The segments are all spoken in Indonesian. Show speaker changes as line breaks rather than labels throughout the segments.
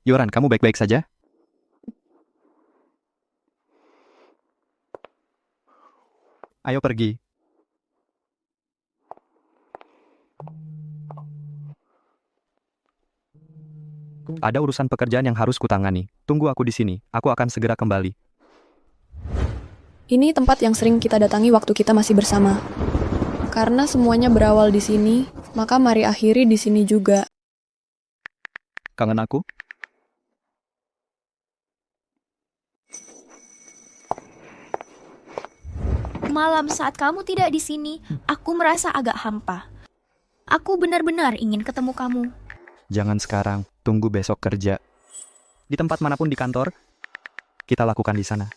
Yoran, kamu baik-baik saja? Ayo pergi. Ada urusan pekerjaan yang harus kutangani. Tunggu aku di sini. Aku akan segera kembali.
Ini tempat yang sering kita datangi waktu kita masih bersama. Karena semuanya berawal di sini, maka mari akhiri di sini juga.
Kangen aku?
Malam saat kamu tidak di sini, aku merasa agak hampa. Aku benar-benar ingin ketemu kamu.
Jangan sekarang. Tunggu besok kerja. Di tempat manapun di kantor, kita lakukan di sana.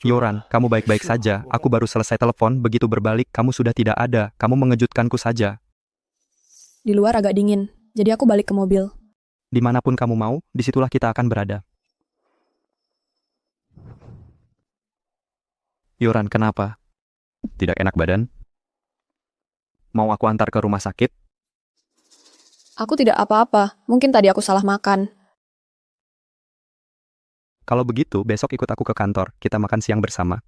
Yoran, kamu baik-baik saja. Aku baru selesai telepon, begitu berbalik, kamu sudah tidak ada. Kamu mengejutkanku saja.
Di luar agak dingin, jadi aku balik ke mobil.
Dimanapun kamu mau, disitulah kita akan berada. Yoran, kenapa? Tidak enak badan? Mau aku antar ke rumah sakit?
Aku tidak apa-apa, mungkin tadi aku salah makan.
Kalau begitu, besok ikut aku ke kantor. Kita makan siang bersama.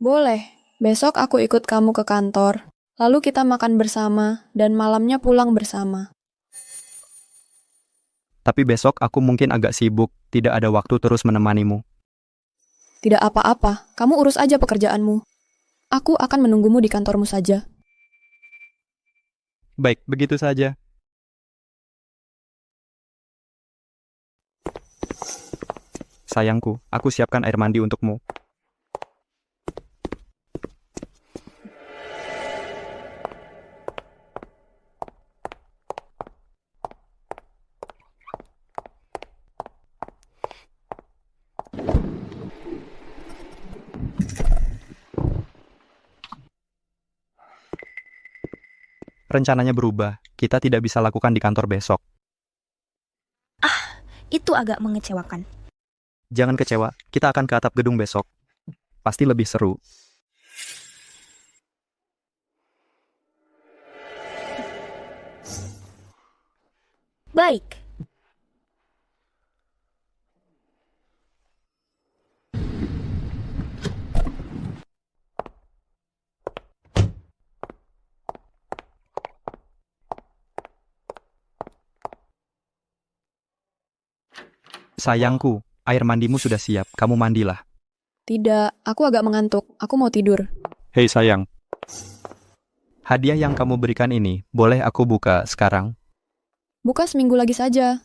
Boleh, besok aku ikut kamu ke kantor. Lalu kita makan bersama, dan malamnya pulang bersama.
Tapi besok aku mungkin agak sibuk, tidak ada waktu terus menemanimu.
Tidak apa-apa, kamu urus aja pekerjaanmu. Aku akan menunggumu di kantormu saja.
Baik, begitu saja. Sayangku, aku siapkan air mandi untukmu. Rencananya berubah. Kita tidak bisa lakukan di kantor besok.
Itu agak mengecewakan.
Jangan kecewa, kita akan ke atap gedung besok. Pasti lebih seru.
Baik,
Sayangku, air mandimu sudah siap. Kamu mandilah.
Tidak, aku agak mengantuk. Aku mau tidur.
Hei sayang. Hadiah yang kamu berikan ini, boleh aku buka sekarang?
Buka seminggu lagi saja.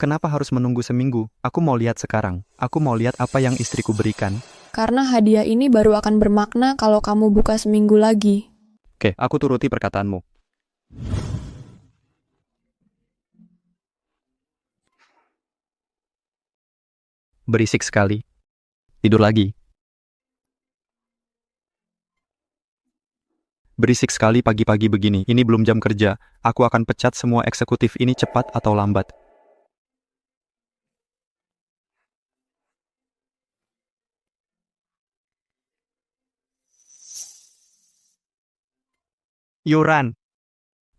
Kenapa harus menunggu seminggu? Aku mau lihat sekarang. Aku mau lihat apa yang istriku berikan.
Karena hadiah ini baru akan bermakna kalau kamu buka seminggu lagi.
Oke, aku turuti perkataanmu. Berisik sekali. Tidur lagi. Berisik sekali pagi-pagi begini. Ini belum jam kerja. Aku akan pecat semua eksekutif ini cepat atau lambat. Yoran,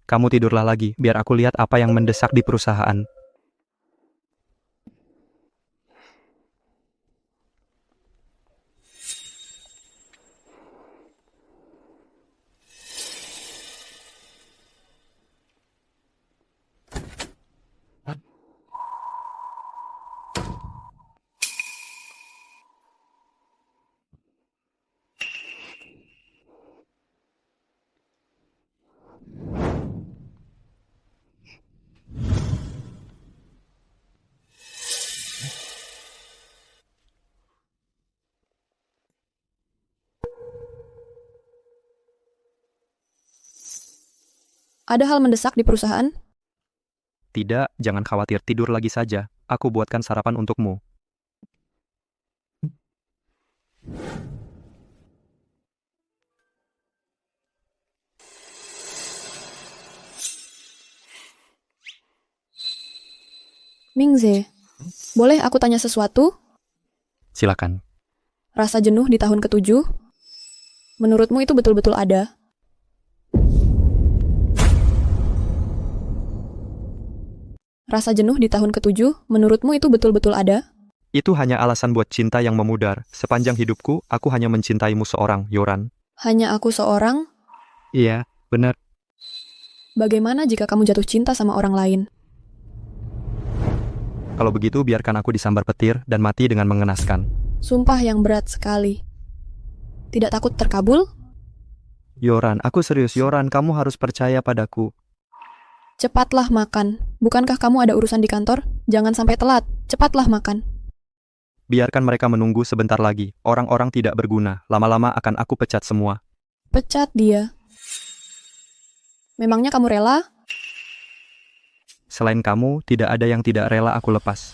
kamu tidurlah lagi, biar aku lihat apa yang mendesak di perusahaan.
Ada hal mendesak di perusahaan?
Tidak, jangan khawatir, tidur lagi saja. Aku buatkan sarapan untukmu.
Mingze, Boleh aku tanya sesuatu?
Silakan.
Rasa jenuh di tahun ke-7? Menurutmu itu betul-betul ada? Rasa jenuh di tahun ke-7, menurutmu itu betul-betul ada?
Itu hanya alasan buat cinta yang memudar. Sepanjang hidupku, aku hanya mencintaimu seorang, Yoran.
Hanya aku seorang?
Iya, benar.
Bagaimana jika kamu jatuh cinta sama orang lain?
Kalau begitu, biarkan aku disambar petir dan mati dengan mengenaskan.
Sumpah yang berat sekali. Tidak takut terkabul?
Yoran, aku serius. Yoran, kamu harus percaya padaku.
Cepatlah makan. Bukankah kamu ada urusan di kantor? Jangan sampai telat. Cepatlah makan.
Biarkan mereka menunggu sebentar lagi. Orang-orang tidak berguna. Lama-lama akan aku pecat semua.
Pecat dia. Memangnya kamu rela?
Selain kamu, tidak ada yang tidak rela aku lepas.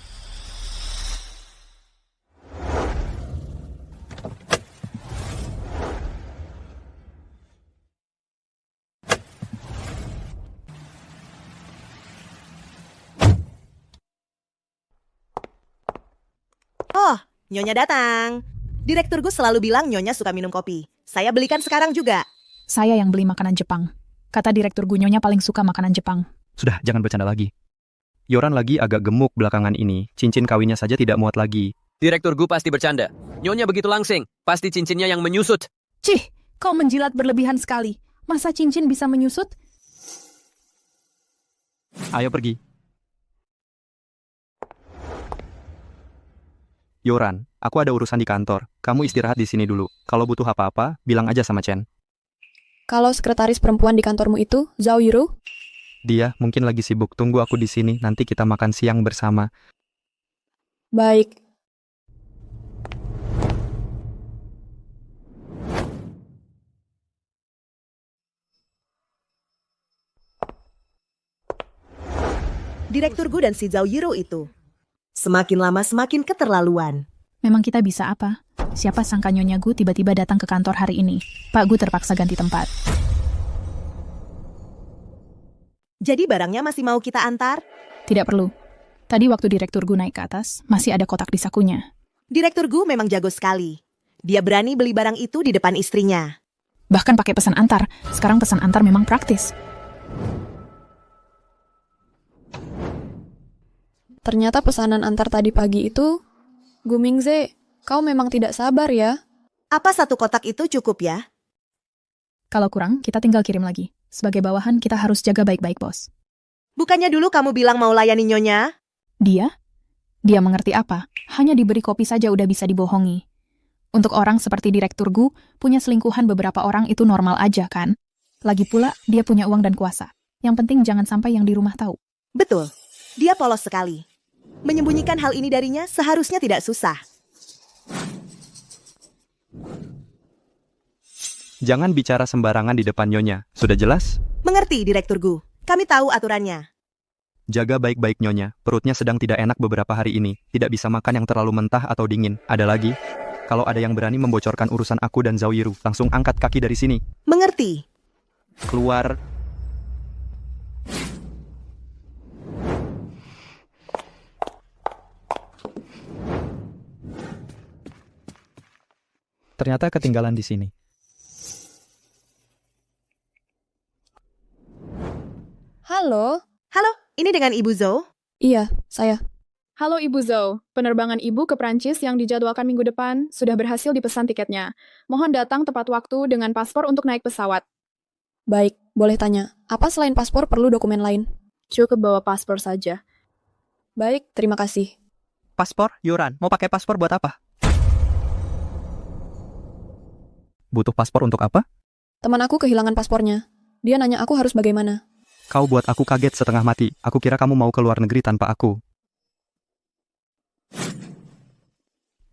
Oh, Nyonya datang. Direktur Gus selalu bilang Nyonya suka minum kopi. Saya belikan sekarang juga.
Saya yang beli makanan Jepang. Kata direktur Nyonya paling suka makanan Jepang.
Sudah, jangan bercanda lagi. Yoran lagi agak gemuk belakangan ini. Cincin kawinnya saja tidak muat lagi.
Direktur Gu pasti bercanda. Nyonya begitu langsing. Pasti cincinnya yang menyusut.
Cih, kau menjilat berlebihan sekali. Masa cincin bisa menyusut?
Ayo pergi. Yoran, aku ada urusan di kantor. Kamu istirahat di sini dulu. Kalau butuh apa-apa, bilang aja sama Chen.
Kalau sekretaris perempuan di kantormu itu, Zhao Yuru?
Dia mungkin lagi sibuk. Tunggu aku di sini. Nanti kita makan siang bersama.
Baik.
Direktur Gu dan si Zhao Yiro itu. Semakin lama semakin keterlaluan.
Memang kita bisa apa? Siapa sangka Nyonya Gu tiba-tiba datang ke kantor hari ini. Pak Gu terpaksa ganti tempat.
Jadi barangnya masih mau kita antar?
Tidak perlu. Tadi waktu direktur Gu naik ke atas, masih ada kotak di sakunya.
Direktur Gu memang jago sekali. Dia berani beli barang itu di depan istrinya.
Bahkan pakai pesan antar. Sekarang pesan antar memang praktis.
Ternyata pesanan antar tadi pagi itu... Gu Mingze, kau memang tidak sabar ya?
Apa satu kotak itu cukup ya?
Kalau kurang, kita tinggal kirim lagi. Sebagai bawahan, kita harus jaga baik-baik, bos.
Bukannya dulu kamu bilang mau layani Nyonya?
Dia? Dia mengerti apa? Hanya diberi kopi saja udah bisa dibohongi. Untuk orang seperti direktur Gu, punya selingkuhan beberapa orang itu normal aja kan? Lagi pula, dia punya uang dan kuasa. Yang penting jangan sampai yang di rumah tahu.
Betul, dia polos sekali. Menyembunyikan hal ini darinya seharusnya tidak susah.
Jangan bicara sembarangan di depan Nyonya. Sudah jelas?
Mengerti, Direktur Gu. Kami tahu aturannya.
Jaga baik-baik Nyonya. Perutnya sedang tidak enak beberapa hari ini. Tidak bisa makan yang terlalu mentah atau dingin. Ada lagi? Kalau ada yang berani membocorkan urusan aku dan Zhao Yiru, langsung angkat kaki dari sini.
Mengerti.
Keluar. Ternyata ketinggalan di sini.
Halo?
Halo, ini dengan Ibu Zhou?
Iya, saya.
Halo Ibu Zhou, penerbangan Ibu ke Prancis yang dijadwalkan minggu depan sudah berhasil dipesan tiketnya. Mohon datang tepat waktu dengan paspor untuk naik pesawat.
Baik, boleh tanya. Apa selain paspor perlu dokumen lain?
Cukup bawa paspor saja.
Baik, terima kasih.
Paspor? Yoran, mau pakai paspor buat apa? Butuh paspor untuk apa?
Teman aku kehilangan paspornya. Dia nanya aku harus bagaimana.
Kau buat aku kaget setengah mati. Aku kira kamu mau ke luar negeri tanpa aku.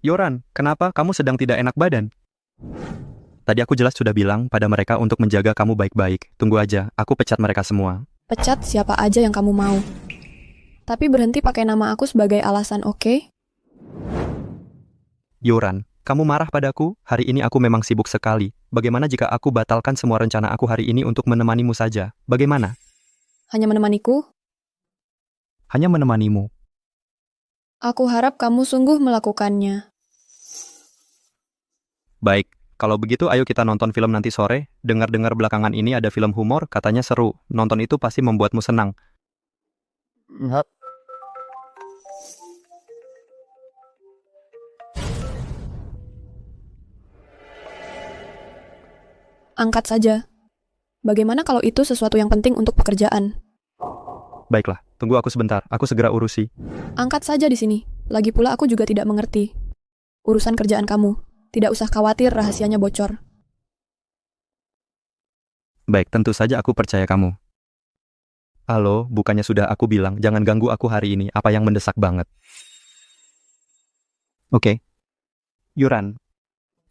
Yoran, kenapa kamu sedang tidak enak badan? Tadi aku jelas sudah bilang pada mereka untuk menjaga kamu baik-baik. Tunggu aja, aku pecat mereka semua.
Pecat siapa aja yang kamu mau. Tapi berhenti pakai nama aku sebagai alasan, oke?
Yoran, kamu marah padaku? Hari ini aku memang sibuk sekali. Bagaimana jika aku batalkan semua rencana aku hari ini untuk menemanimu saja? Bagaimana?
Hanya menemaniku?
Hanya menemanimu.
Aku harap kamu sungguh melakukannya.
Baik, kalau begitu ayo kita nonton film nanti sore. Dengar-dengar belakangan ini ada film humor, katanya seru. Nonton itu pasti membuatmu senang.
Angkat saja. Bagaimana kalau itu sesuatu yang penting untuk pekerjaan?
Baiklah, tunggu aku sebentar. Aku segera urusi.
Angkat saja di sini. Lagi pula aku juga tidak mengerti. Urusan kerjaan kamu. Tidak usah khawatir rahasianya bocor.
Baik, tentu saja aku percaya kamu. Halo, bukannya sudah aku bilang, jangan ganggu aku hari ini, apa yang mendesak banget. Oke. Yuran,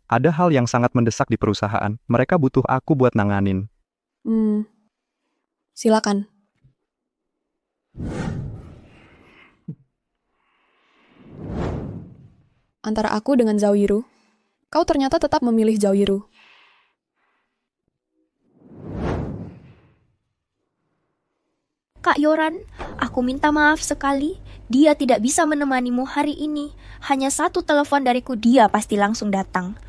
ada hal yang sangat mendesak di perusahaan, mereka butuh aku buat nanganin.
Silakan. Antara aku dengan Zhao Yiru, kau ternyata tetap memilih Zhao Yiru.
Kak Yoran, aku minta maaf sekali. Dia tidak bisa menemanimu hari ini. Hanya satu telepon dariku, dia pasti langsung datang.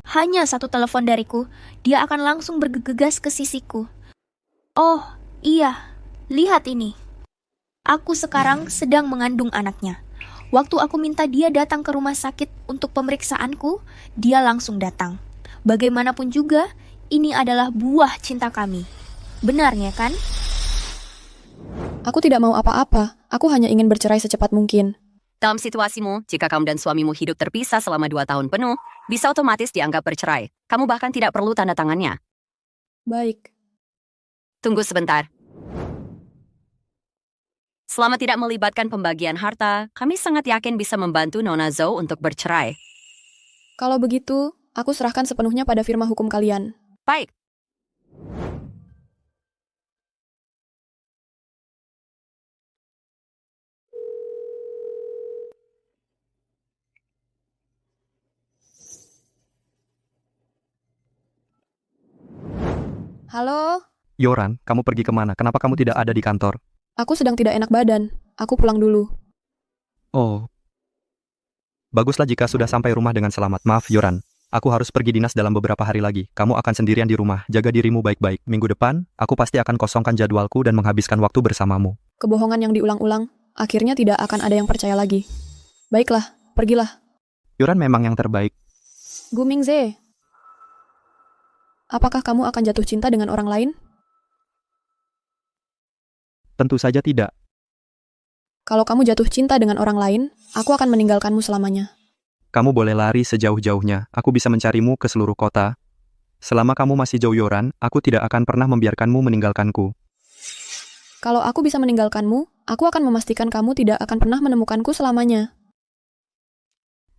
Hanya satu telepon dariku, dia akan langsung bergegas ke sisiku. Oh, iya. Lihat ini. Aku sekarang sedang mengandung anaknya. Waktu aku minta dia datang ke rumah sakit untuk pemeriksaanku, dia langsung datang. Bagaimanapun juga, ini adalah buah cinta kami. Benarnya kan?
Aku tidak mau apa-apa. Aku hanya ingin bercerai secepat mungkin.
Dalam situasimu, jika kamu dan suamimu hidup terpisah selama 2 tahun penuh, bisa otomatis dianggap bercerai. Kamu bahkan tidak perlu tanda tangannya.
Baik.
Tunggu sebentar. Selama tidak melibatkan pembagian harta, kami sangat yakin bisa membantu Nona Zhou untuk bercerai.
Kalau begitu, aku serahkan sepenuhnya pada firma hukum kalian.
Baik.
Halo?
Yoran, kamu pergi kemana? Kenapa kamu tidak ada di kantor?
Aku sedang tidak enak badan. Aku pulang dulu.
Oh. Baguslah jika sudah sampai rumah dengan selamat. Maaf, Yoran. Aku harus pergi dinas dalam beberapa hari lagi. Kamu akan sendirian di rumah. Jaga dirimu baik-baik. Minggu depan, aku pasti akan kosongkan jadwalku dan menghabiskan waktu bersamamu.
Kebohongan yang diulang-ulang, akhirnya tidak akan ada yang percaya lagi. Baiklah, pergilah.
Yoran memang yang terbaik.
Gu Mingze. Apakah kamu akan jatuh cinta dengan orang lain?
Tentu saja tidak.
Kalau kamu jatuh cinta dengan orang lain, aku akan meninggalkanmu selamanya.
Kamu boleh lari sejauh-jauhnya. Aku bisa mencarimu ke seluruh kota. Selama kamu masih jauh, Yoran, aku tidak akan pernah membiarkanmu meninggalkanku.
Kalau aku bisa meninggalkanmu, aku akan memastikan kamu tidak akan pernah menemukanku selamanya.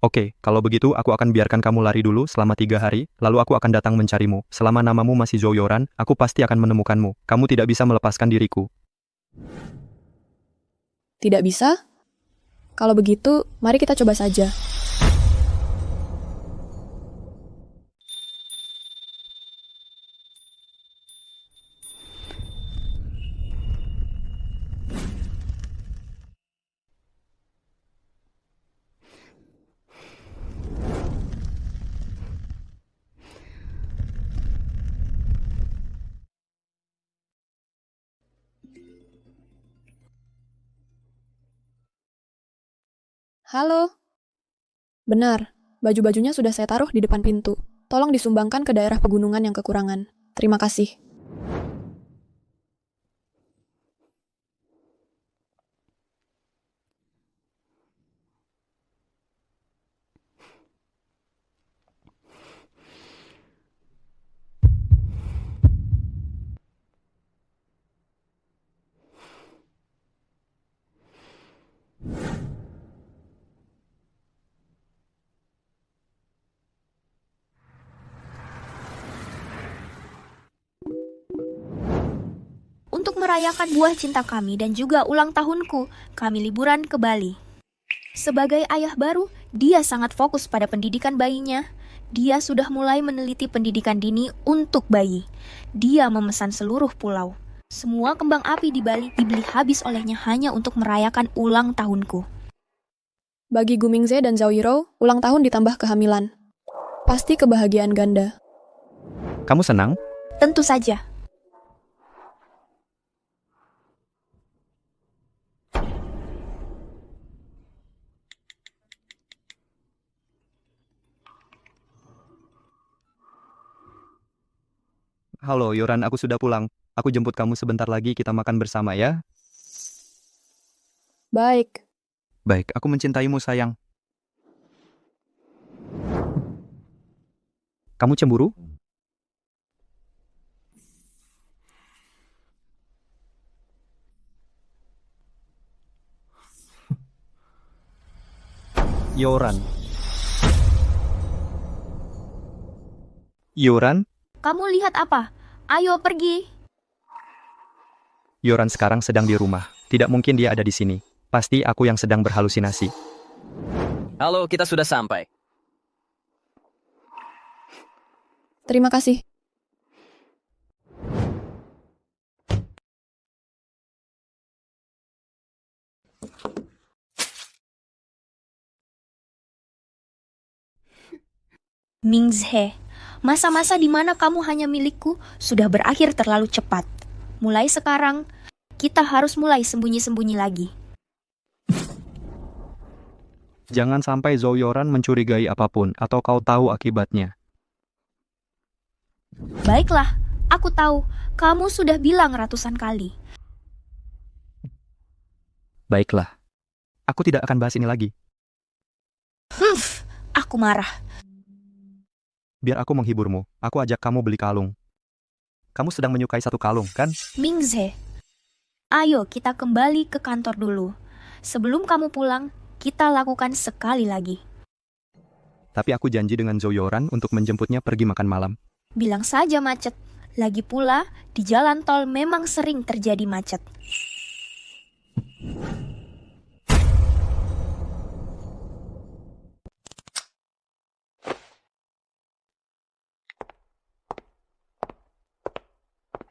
Oke, kalau begitu aku akan biarkan kamu lari dulu selama 3 hari, lalu aku akan datang mencarimu. Selama namamu masih Zhou Yoran, aku pasti akan menemukanmu. Kamu tidak bisa melepaskan diriku.
Tidak bisa? Kalau begitu, mari kita coba saja. Halo? Benar, baju-bajunya sudah saya taruh di depan pintu. Tolong disumbangkan ke daerah pegunungan yang kekurangan. Terima kasih.
Untuk merayakan buah cinta kami dan juga ulang tahunku, kami liburan ke Bali. Sebagai ayah baru, dia sangat fokus pada pendidikan bayinya. Dia sudah mulai meneliti pendidikan dini untuk bayi. Dia memesan seluruh pulau. Semua kembang api di Bali dibeli habis olehnya hanya untuk merayakan ulang tahunku.
Bagi Gu Mingze dan Zhao Yirou, ulang tahun ditambah kehamilan. Pasti kebahagiaan ganda.
Kamu senang?
Tentu saja.
Halo, Yoran, aku sudah pulang. Aku jemput kamu sebentar lagi, kita makan bersama ya.
Baik.
Baik, aku mencintaimu, sayang. Kamu cemburu? Yoran. Yoran?
Kamu lihat apa? Ayo pergi.
Yoran sekarang sedang di rumah. Tidak mungkin dia ada di sini. Pasti aku yang sedang berhalusinasi.
Halo, kita sudah sampai.
Terima kasih.
Mingzhe, masa-masa di mana kamu hanya milikku sudah berakhir terlalu cepat. Mulai sekarang, kita harus mulai sembunyi-sembunyi lagi.
Jangan sampai Zhou Yoran mencurigai apapun, atau kau tahu akibatnya.
Baiklah, aku tahu. Kamu sudah bilang ratusan kali.
Baiklah. Aku tidak akan bahas ini lagi.
Aku marah.
Biar aku menghiburmu. Aku ajak kamu beli kalung. Kamu sedang menyukai satu kalung, kan?
Mingzhe, ayo kita kembali ke kantor dulu. Sebelum kamu pulang, kita lakukan sekali lagi.
Tapi aku janji dengan Zhou Yoran untuk menjemputnya pergi makan malam.
Bilang saja macet. Lagi pula, di jalan tol memang sering terjadi macet.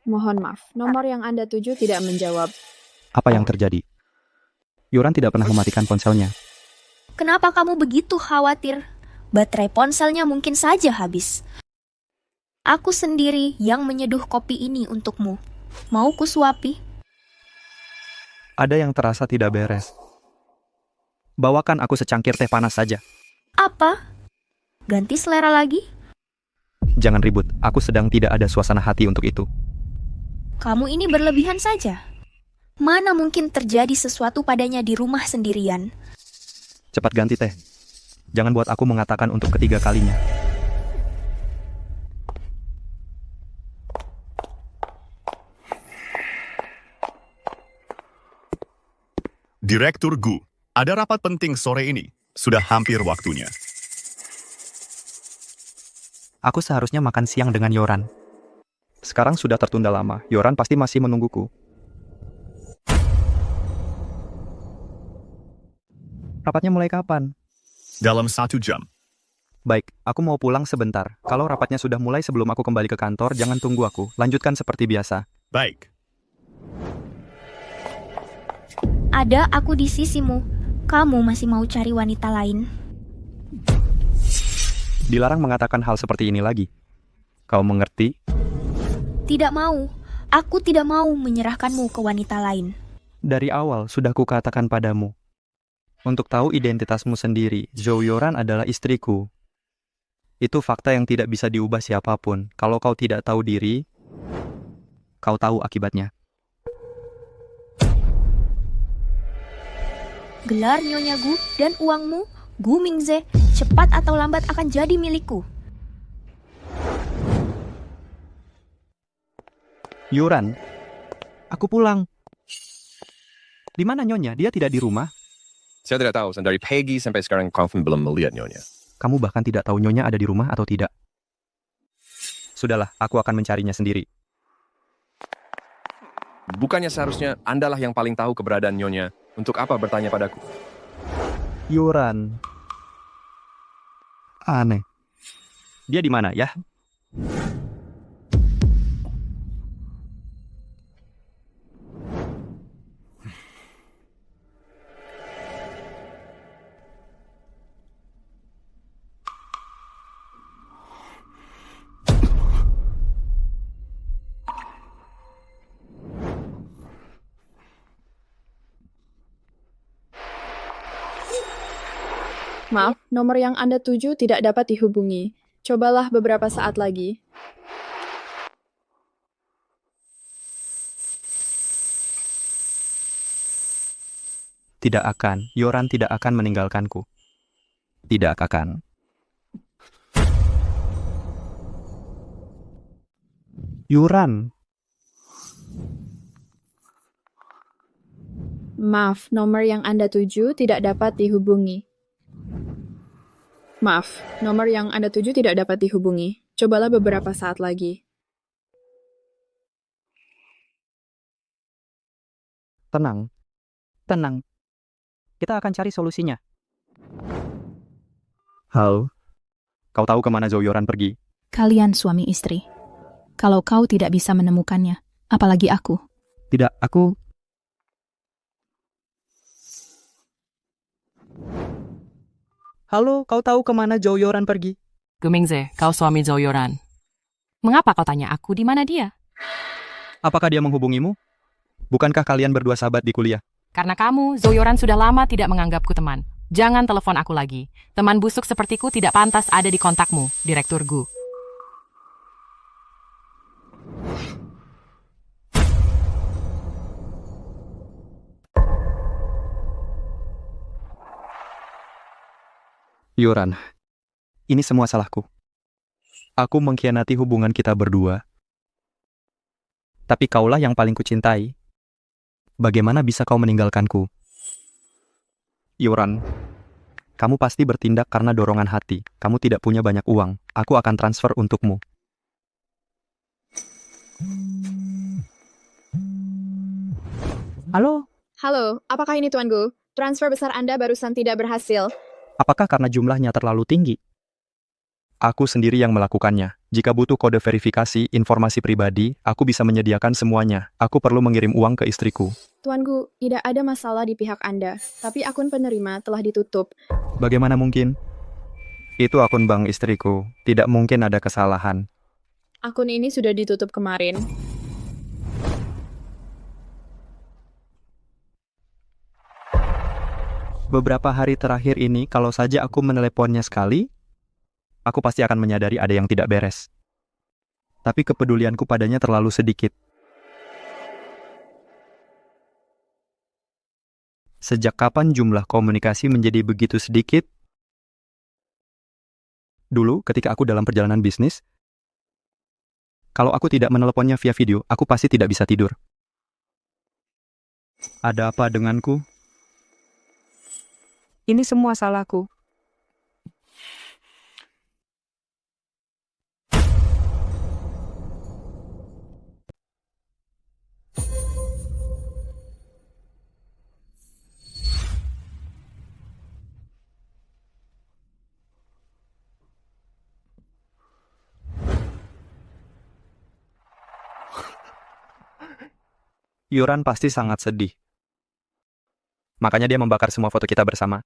Mohon maaf, nomor yang Anda tuju tidak menjawab.
Apa yang terjadi? Yoran tidak pernah mematikan ponselnya.
Kenapa kamu begitu khawatir? Baterai ponselnya mungkin saja habis. Aku sendiri yang menyeduh kopi ini untukmu. Mau kusuapi?
Ada yang terasa tidak beres. Bawakan aku secangkir teh panas saja.
Apa? Ganti selera lagi?
Jangan ribut, aku sedang tidak ada suasana hati untuk itu.
Kamu ini berlebihan saja. Mana mungkin terjadi sesuatu padanya di rumah sendirian?
Cepat ganti teh. Jangan buat aku mengatakan untuk ketiga kalinya.
Direktur Gu, ada rapat penting sore ini. Sudah hampir waktunya.
Aku seharusnya makan siang dengan Yoran. Sekarang sudah tertunda lama. Yoran pasti masih menungguku. Rapatnya mulai kapan?
Dalam 1 jam.
Baik, aku mau pulang sebentar. Kalau rapatnya sudah mulai sebelum aku kembali ke kantor, jangan tunggu aku. Lanjutkan seperti biasa.
Baik.
Ada aku di sisimu. Kamu masih mau cari wanita lain?
Dilarang mengatakan hal seperti ini lagi. Kau mengerti?
Tidak mau. Aku tidak mau menyerahkanmu ke wanita lain.
Dari awal sudah kukatakan padamu. Untuk tahu identitasmu sendiri, Zhou Yoran adalah istriku. Itu fakta yang tidak bisa diubah siapapun. Kalau kau tidak tahu diri, kau tahu akibatnya.
Gelar Nyonya Gu dan uangmu, Gu Mingzhe, cepat atau lambat akan jadi milikku.
Yoran, aku pulang. Di mana Nyonya? Dia tidak di rumah.
Saya tidak tahu, dari pagi sampai sekarang Kaufman belum melihat Nyonya.
Kamu bahkan tidak tahu Nyonya ada di rumah atau tidak. Sudahlah, aku akan mencarinya sendiri.
Bukannya seharusnya Andalah yang paling tahu keberadaan Nyonya. Untuk apa bertanya padaku?
Yoran. Aneh. Dia di mana ya?
Maaf, nomor yang Anda tuju tidak dapat dihubungi. Cobalah beberapa saat lagi.
Tidak akan. Yoran tidak akan meninggalkanku. Tidak akan. Yoran.
Maaf, nomor yang Anda tuju tidak dapat dihubungi. Maaf, nomor yang Anda tuju tidak dapat dihubungi. Cobalah beberapa saat lagi.
Tenang. Tenang. Kita akan cari solusinya. Halo. Kau tahu kemana Zhou Yoran pergi?
Kalian suami istri. Kalau kau tidak bisa menemukannya, apalagi aku.
Tidak, aku... Halo, kau tahu kemana Zhou Yoran pergi?
Gumingze, kau suami Zhou Yoran. Mengapa kau tanya aku di mana dia?
Apakah dia menghubungimu? Bukankah kalian berdua sahabat di kuliah?
Karena kamu, Zhou Yoran sudah lama tidak menganggapku teman. Jangan telepon aku lagi. Teman busuk sepertiku tidak pantas ada di kontakmu, Direktur Gu.
Yoran, ini semua salahku. Aku mengkhianati hubungan kita berdua. Tapi kaulah yang paling kucintai. Bagaimana bisa kau meninggalkanku? Yoran, kamu pasti bertindak karena dorongan hati. Kamu tidak punya banyak uang. Aku akan transfer untukmu. Halo?
Halo, apakah ini Tuan Gu? Transfer besar Anda barusan tidak berhasil.
Apakah karena jumlahnya terlalu tinggi? Aku sendiri yang melakukannya. Jika butuh kode verifikasi, informasi pribadi, aku bisa menyediakan semuanya. Aku perlu mengirim uang ke istriku.
Tuan Gu, tidak ada masalah di pihak Anda, tapi akun penerima telah ditutup.
Bagaimana mungkin? Itu akun bank istriku. Tidak mungkin ada kesalahan.
Akun ini sudah ditutup kemarin.
Beberapa hari terakhir ini, kalau saja aku meneleponnya sekali, aku pasti akan menyadari ada yang tidak beres. Tapi kepedulianku padanya terlalu sedikit. Sejak kapan jumlah komunikasi menjadi begitu sedikit? Dulu, ketika aku dalam perjalanan bisnis, kalau aku tidak meneleponnya via video, aku pasti tidak bisa tidur. Ada apa denganku? Ini semua salahku. Yoran pasti sangat sedih. Makanya dia membakar semua foto kita bersama.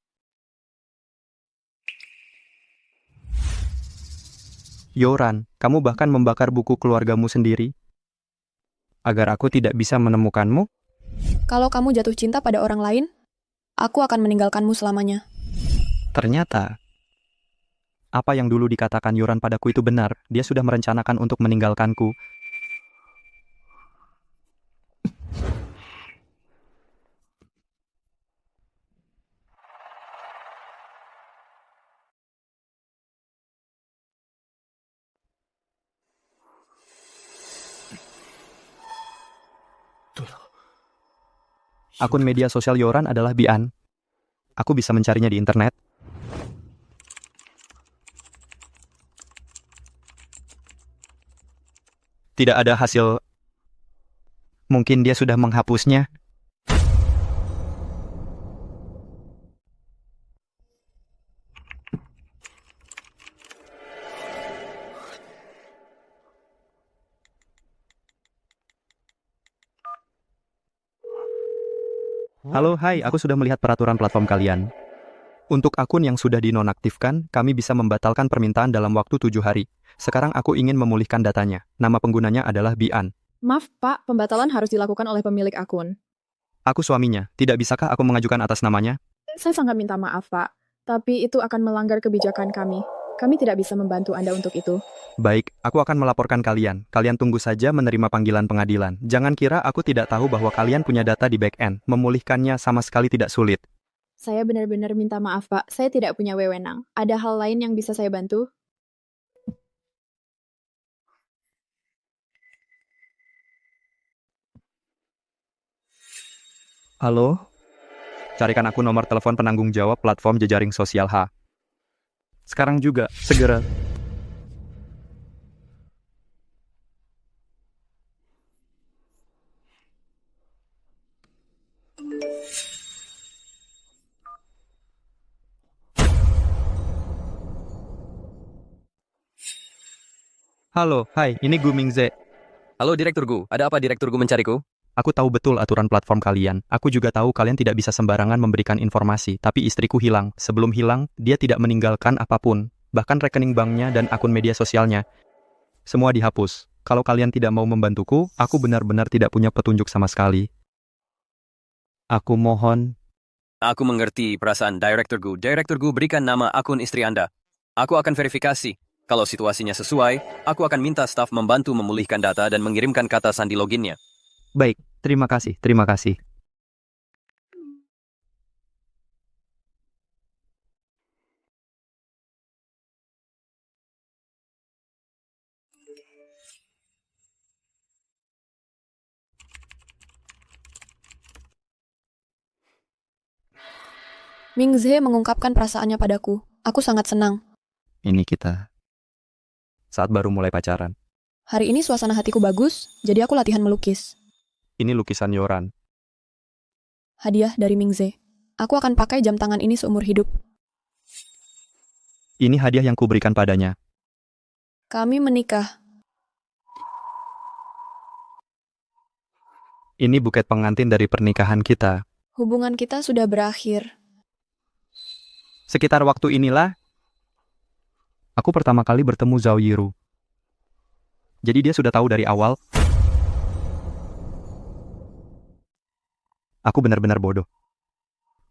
Yoran, kamu bahkan membakar buku keluargamu sendiri agar aku tidak bisa menemukanmu?
Kalau kamu jatuh cinta pada orang lain, aku akan meninggalkanmu selamanya.
Ternyata, apa yang dulu dikatakan Yoran padaku itu benar. Dia sudah merencanakan untuk meninggalkanku. Akun media sosial Yoran adalah Bian. Aku bisa mencarinya di internet. Tidak ada hasil. Mungkin dia sudah menghapusnya. Halo, hai, aku sudah melihat peraturan platform kalian. Untuk akun yang sudah dinonaktifkan, kami bisa membatalkan permintaan dalam waktu 7 hari. Sekarang aku ingin memulihkan datanya. Nama penggunanya adalah Bian.
Maaf, Pak, pembatalan harus dilakukan oleh pemilik akun.
Aku suaminya. Tidak bisakah aku mengajukan atas namanya?
Saya sangat minta maaf, Pak. Tapi itu akan melanggar kebijakan kami. Kami tidak bisa membantu Anda untuk itu.
Baik, aku akan melaporkan kalian. Kalian tunggu saja menerima panggilan pengadilan. Jangan kira aku tidak tahu bahwa kalian punya data di back-end. Memulihkannya sama sekali tidak sulit.
Saya benar-benar minta maaf, Pak. Saya tidak punya wewenang. Ada hal lain yang bisa saya bantu?
Halo? Carikan aku nomor telepon penanggung jawab platform jejaring sosial H. Sekarang juga, segera. Halo, hai, ini Gu Mingze.
Halo Direktur Gu, ada apa Direktur Gu mencariku?
Aku tahu betul aturan platform kalian. Aku juga tahu kalian tidak bisa sembarangan memberikan informasi, tapi istriku hilang. Sebelum hilang, dia tidak meninggalkan apapun, bahkan rekening banknya dan akun media sosialnya. Semua dihapus. Kalau kalian tidak mau membantuku, aku benar-benar tidak punya petunjuk sama sekali. Aku mohon.
Aku mengerti perasaan Direktur Gu. Direktur Gu, berikan nama akun istri Anda. Aku akan verifikasi. Kalau situasinya sesuai, aku akan minta staf membantu memulihkan data dan mengirimkan kata sandi loginnya.
Baik, terima kasih, terima kasih.
Mingze mengungkapkan perasaannya padaku. Aku sangat senang.
Ini kita saat baru mulai pacaran.
Hari ini suasana hatiku bagus, jadi aku latihan melukis.
Ini lukisan Yoran.
Hadiah dari Mingze. Aku akan pakai jam tangan ini seumur hidup.
Ini hadiah yang kuberikan padanya.
Kami menikah.
Ini buket pengantin dari pernikahan kita.
Hubungan kita sudah berakhir.
Sekitar waktu inilah, aku pertama kali bertemu Zhao Yiru. Jadi dia sudah tahu dari awal. Aku benar-benar bodoh.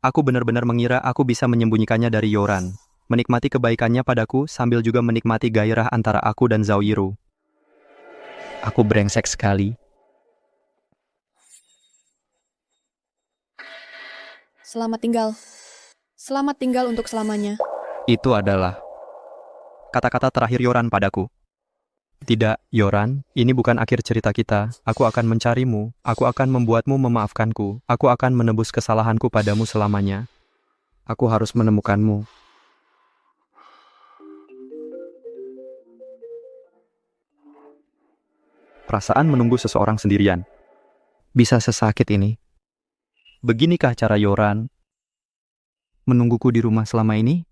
Aku benar-benar mengira aku bisa menyembunyikannya dari Yoran. Menikmati kebaikannya padaku sambil juga menikmati gairah antara aku dan Zhao Yiru. Aku brengsek sekali.
Selamat tinggal. Selamat tinggal untuk selamanya.
Itu adalah kata-kata terakhir Yoran padaku. Tidak, Yoran, ini bukan akhir cerita kita. Aku akan mencarimu, aku akan membuatmu memaafkanku, aku akan menebus kesalahanku padamu selamanya. Aku harus menemukanmu. Perasaan menunggu seseorang sendirian. Bisa sesakit ini. Beginikah cara Yoran menungguku di rumah selama ini?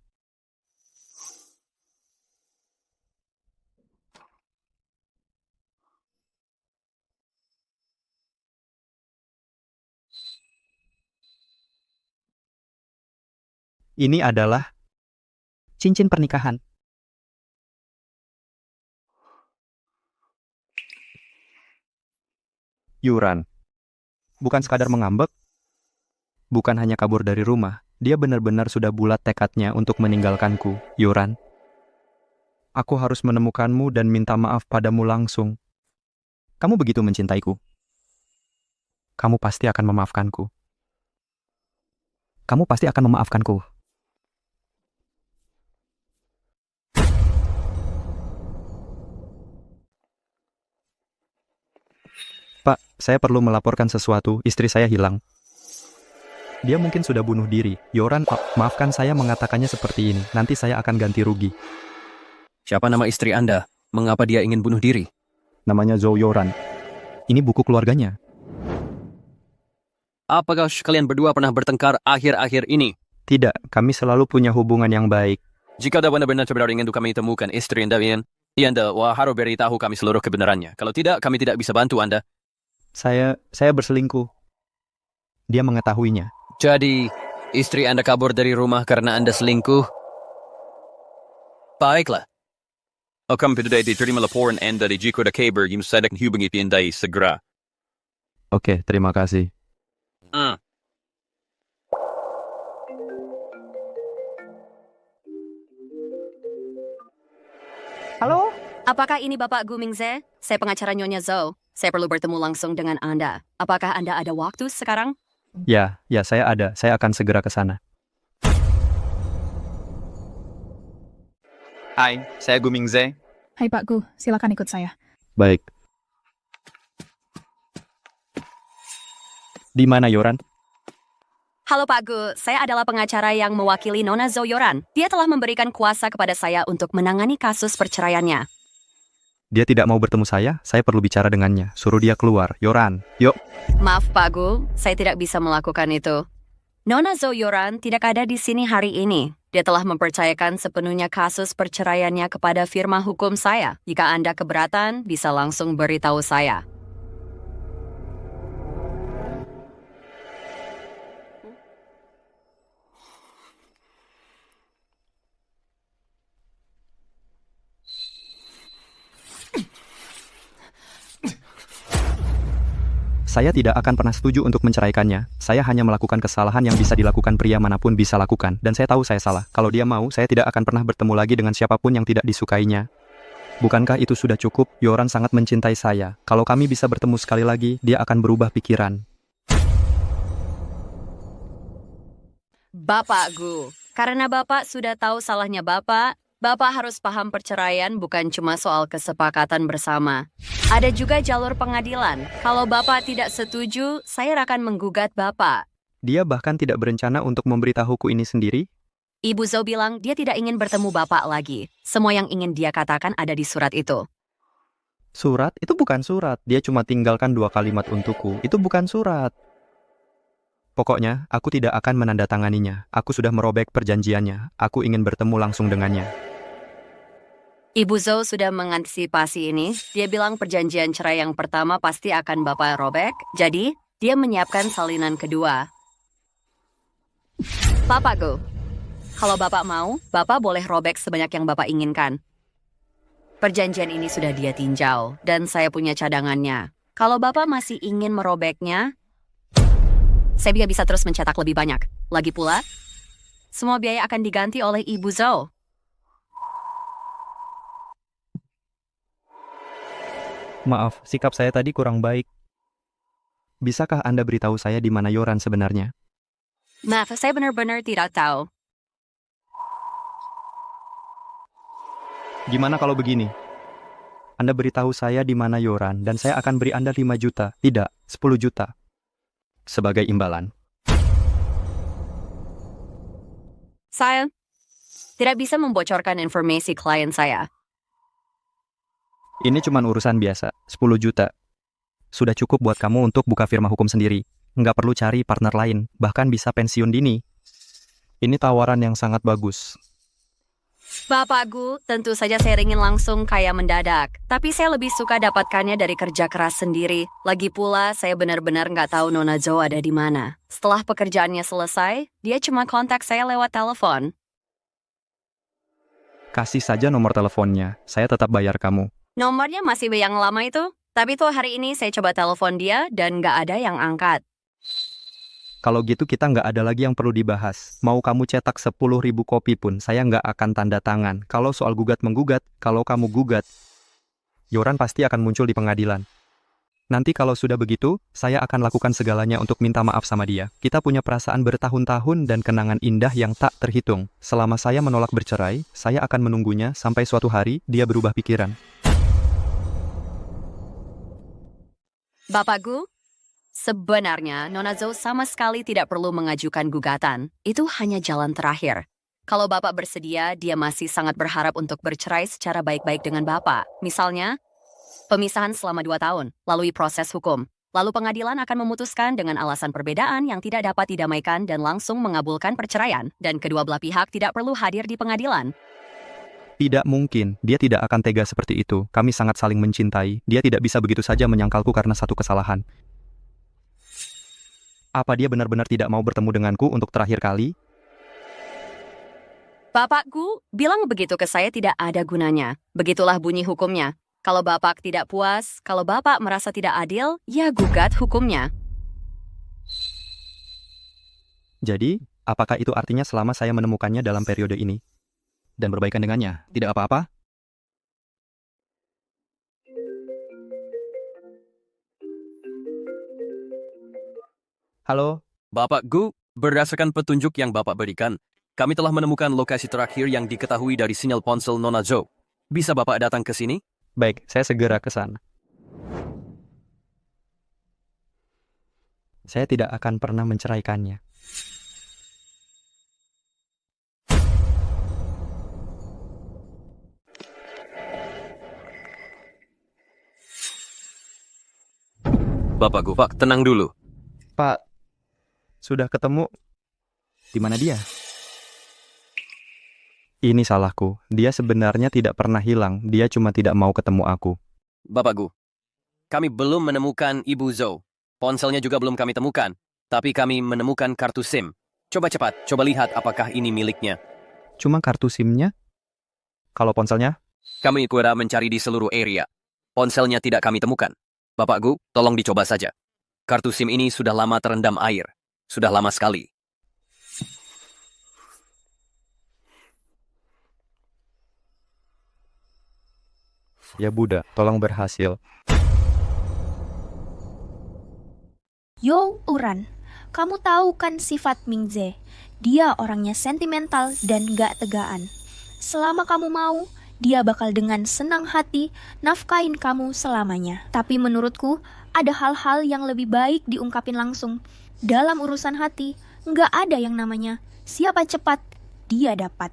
Ini adalah cincin pernikahan. Yuran, bukan sekadar mengambek, bukan hanya kabur dari rumah, dia benar-benar sudah bulat tekadnya untuk meninggalkanku, Yuran. Aku harus menemukanmu dan minta maaf padamu langsung. Kamu begitu mencintaiku. Kamu pasti akan memaafkanku. Kamu pasti akan memaafkanku. Pak, saya perlu melaporkan sesuatu, istri saya hilang. Dia mungkin sudah bunuh diri. Yoran, maafkan saya mengatakannya seperti ini. Nanti saya akan ganti rugi.
Siapa nama istri Anda? Mengapa dia ingin bunuh diri?
Namanya Zhou Yoran. Ini buku keluarganya.
Apakah kalian berdua pernah bertengkar akhir-akhir ini?
Tidak, kami selalu punya hubungan yang baik.
Jika Anda benar-benar ingin untuk kami temukan istri Anda, Anda harus beritahu kami seluruh kebenarannya. Kalau tidak, kami tidak bisa bantu Anda.
Saya berselingkuh. Dia mengetahuinya.
Jadi, istri Anda kabur dari rumah karena Anda selingkuh? Baiklah. Kami tidak diterima laporan Anda di jika ada kabar yang sedang hubungi Anda segera.
Oke, terima kasih.
Apakah ini Bapak Gu Mingze? Saya pengacara Nyonya Zhou. Saya perlu bertemu langsung dengan Anda. Apakah Anda ada waktu sekarang?
Ya, saya ada. Saya akan segera ke sana.
Hai, saya Gu Mingze.
Hai Pak Gu, silakan ikut saya.
Baik. Di mana Yoran?
Halo Pak Gu, saya adalah pengacara yang mewakili Nona Zhou Yoran. Dia telah memberikan kuasa kepada saya untuk menangani kasus perceraiannya.
Dia tidak mau bertemu saya perlu bicara dengannya. Suruh dia keluar. Yoran, yuk.
Maaf Pak Gu, saya tidak bisa melakukan itu. Nona Zhou Yoran tidak ada di sini hari ini. Dia telah mempercayakan sepenuhnya kasus perceraiannya kepada firma hukum saya. Jika Anda keberatan, bisa langsung beritahu saya.
Saya tidak akan pernah setuju untuk menceraikannya. Saya hanya melakukan kesalahan yang bisa dilakukan pria manapun bisa lakukan. Dan saya tahu saya salah. Kalau dia mau, saya tidak akan pernah bertemu lagi dengan siapapun yang tidak disukainya. Bukankah itu sudah cukup? Yoran sangat mencintai saya. Kalau kami bisa bertemu sekali lagi, dia akan berubah pikiran.
Bapak Gu, karena Bapak sudah tahu salahnya Bapak harus paham perceraian bukan cuma soal kesepakatan bersama. Ada juga jalur pengadilan. Kalau Bapak tidak setuju, saya akan menggugat Bapak.
Dia bahkan tidak berencana untuk memberitahuku ini sendiri.
Ibu Zhou bilang dia tidak ingin bertemu Bapak lagi. Semua yang ingin dia katakan ada di surat itu.
Surat? Itu bukan surat. Dia cuma tinggalkan 2 kalimat untukku. Itu bukan surat. Pokoknya, aku tidak akan menandatanganinya. Aku sudah merobek perjanjiannya. Aku ingin bertemu langsung dengannya.
Ibu Zhou sudah mengantisipasi ini. Dia bilang perjanjian cerai yang pertama pasti akan Bapak robek. Jadi, dia menyiapkan salinan kedua. Bapak Gu, kalau Bapak mau, Bapak boleh robek sebanyak yang Bapak inginkan. Perjanjian ini sudah dia tinjau, dan saya punya cadangannya. Kalau Bapak masih ingin merobeknya, saya bisa terus mencetak lebih banyak. Lagi pula, semua biaya akan diganti oleh Ibu Zhou.
Maaf, sikap saya tadi kurang baik. Bisakah Anda beritahu saya di mana Yoran sebenarnya?
Maaf, saya benar-benar tidak tahu.
Gimana kalau begini? Anda beritahu saya di mana Yoran, dan saya akan beri Anda 5 juta, tidak, 10 juta. Sebagai imbalan.
Saya tidak bisa membocorkan informasi klien saya.
Ini cuma urusan biasa, 10 juta. Sudah cukup buat kamu untuk buka firma hukum sendiri. Nggak perlu cari partner lain, bahkan bisa pensiun dini. Ini tawaran yang sangat bagus.
Bapak Gu, tentu saja saya ingin langsung kaya mendadak. Tapi saya lebih suka dapatkannya dari kerja keras sendiri. Lagi pula, saya benar-benar nggak tahu Nona Zhou ada di mana. Setelah pekerjaannya selesai, dia cuma kontak saya lewat telepon.
Kasih saja nomor teleponnya, saya tetap bayar kamu.
Nomornya masih yang lama itu. Tapi tuh hari ini saya coba telepon dia dan nggak ada yang angkat.
Kalau gitu kita nggak ada lagi yang perlu dibahas. Mau kamu cetak 10.000 kopi pun, saya nggak akan tanda tangan. Kalau soal gugat-menggugat, kalau kamu gugat, Yoran pasti akan muncul di pengadilan. Nanti kalau sudah begitu, saya akan lakukan segalanya untuk minta maaf sama dia. Kita punya perasaan bertahun-tahun dan kenangan indah yang tak terhitung. Selama saya menolak bercerai, saya akan menunggunya sampai suatu hari dia berubah pikiran.
Bapak Gu, sebenarnya Nona Zhou sama sekali tidak perlu mengajukan gugatan. Itu hanya jalan terakhir. Kalau Bapak bersedia, dia masih sangat berharap untuk bercerai secara baik-baik dengan Bapak. Misalnya, pemisahan selama 2 tahun, lalui proses hukum. Lalu pengadilan akan memutuskan dengan alasan perbedaan yang tidak dapat didamaikan dan langsung mengabulkan perceraian. Dan kedua belah pihak tidak perlu hadir di pengadilan.
Tidak mungkin, dia tidak akan tega seperti itu. Kami sangat saling mencintai. Dia tidak bisa begitu saja menyangkalku karena satu kesalahan. Apa dia benar-benar tidak mau bertemu denganku untuk terakhir kali?
Bapak Gu bilang begitu ke saya tidak ada gunanya. Begitulah bunyi hukumnya. Kalau Bapak tidak puas, kalau Bapak merasa tidak adil, ya gugat hukumnya.
Jadi, apakah itu artinya selama saya menemukannya dalam periode ini dan berbaikan dengannya, tidak apa-apa? Halo?
Bapak Gu, berdasarkan petunjuk yang Bapak berikan, kami telah menemukan lokasi terakhir yang diketahui dari sinyal ponsel Nona Zhou. Bisa Bapak datang ke sini?
Baik, saya segera ke sana. Saya tidak akan pernah menceraikannya.
Bapak Gu, Pak, tenang dulu.
Pak, sudah ketemu? Di mana dia? Ini salahku. Dia sebenarnya tidak pernah hilang. Dia cuma tidak mau ketemu aku.
Bapak Gu, kami belum menemukan Ibu Zhou. Ponselnya juga belum kami temukan. Tapi kami menemukan kartu SIM. Coba cepat, coba lihat apakah ini miliknya.
Cuma kartu SIM-nya? Kalau ponselnya?
Kami kira mencari di seluruh area. Ponselnya tidak kami temukan. Bapak Gu, tolong dicoba saja. Kartu SIM ini sudah lama terendam air. Sudah lama sekali.
Ya Buddha, tolong berhasil.
Yo, Uran, kamu tahu kan sifat Mingze? Dia orangnya sentimental dan gak tegaan. Selama kamu mau, dia bakal dengan senang hati nafkain kamu selamanya. Tapi menurutku, ada hal-hal yang lebih baik diungkapin langsung. Dalam urusan hati, nggak ada yang namanya siapa cepat, dia dapat.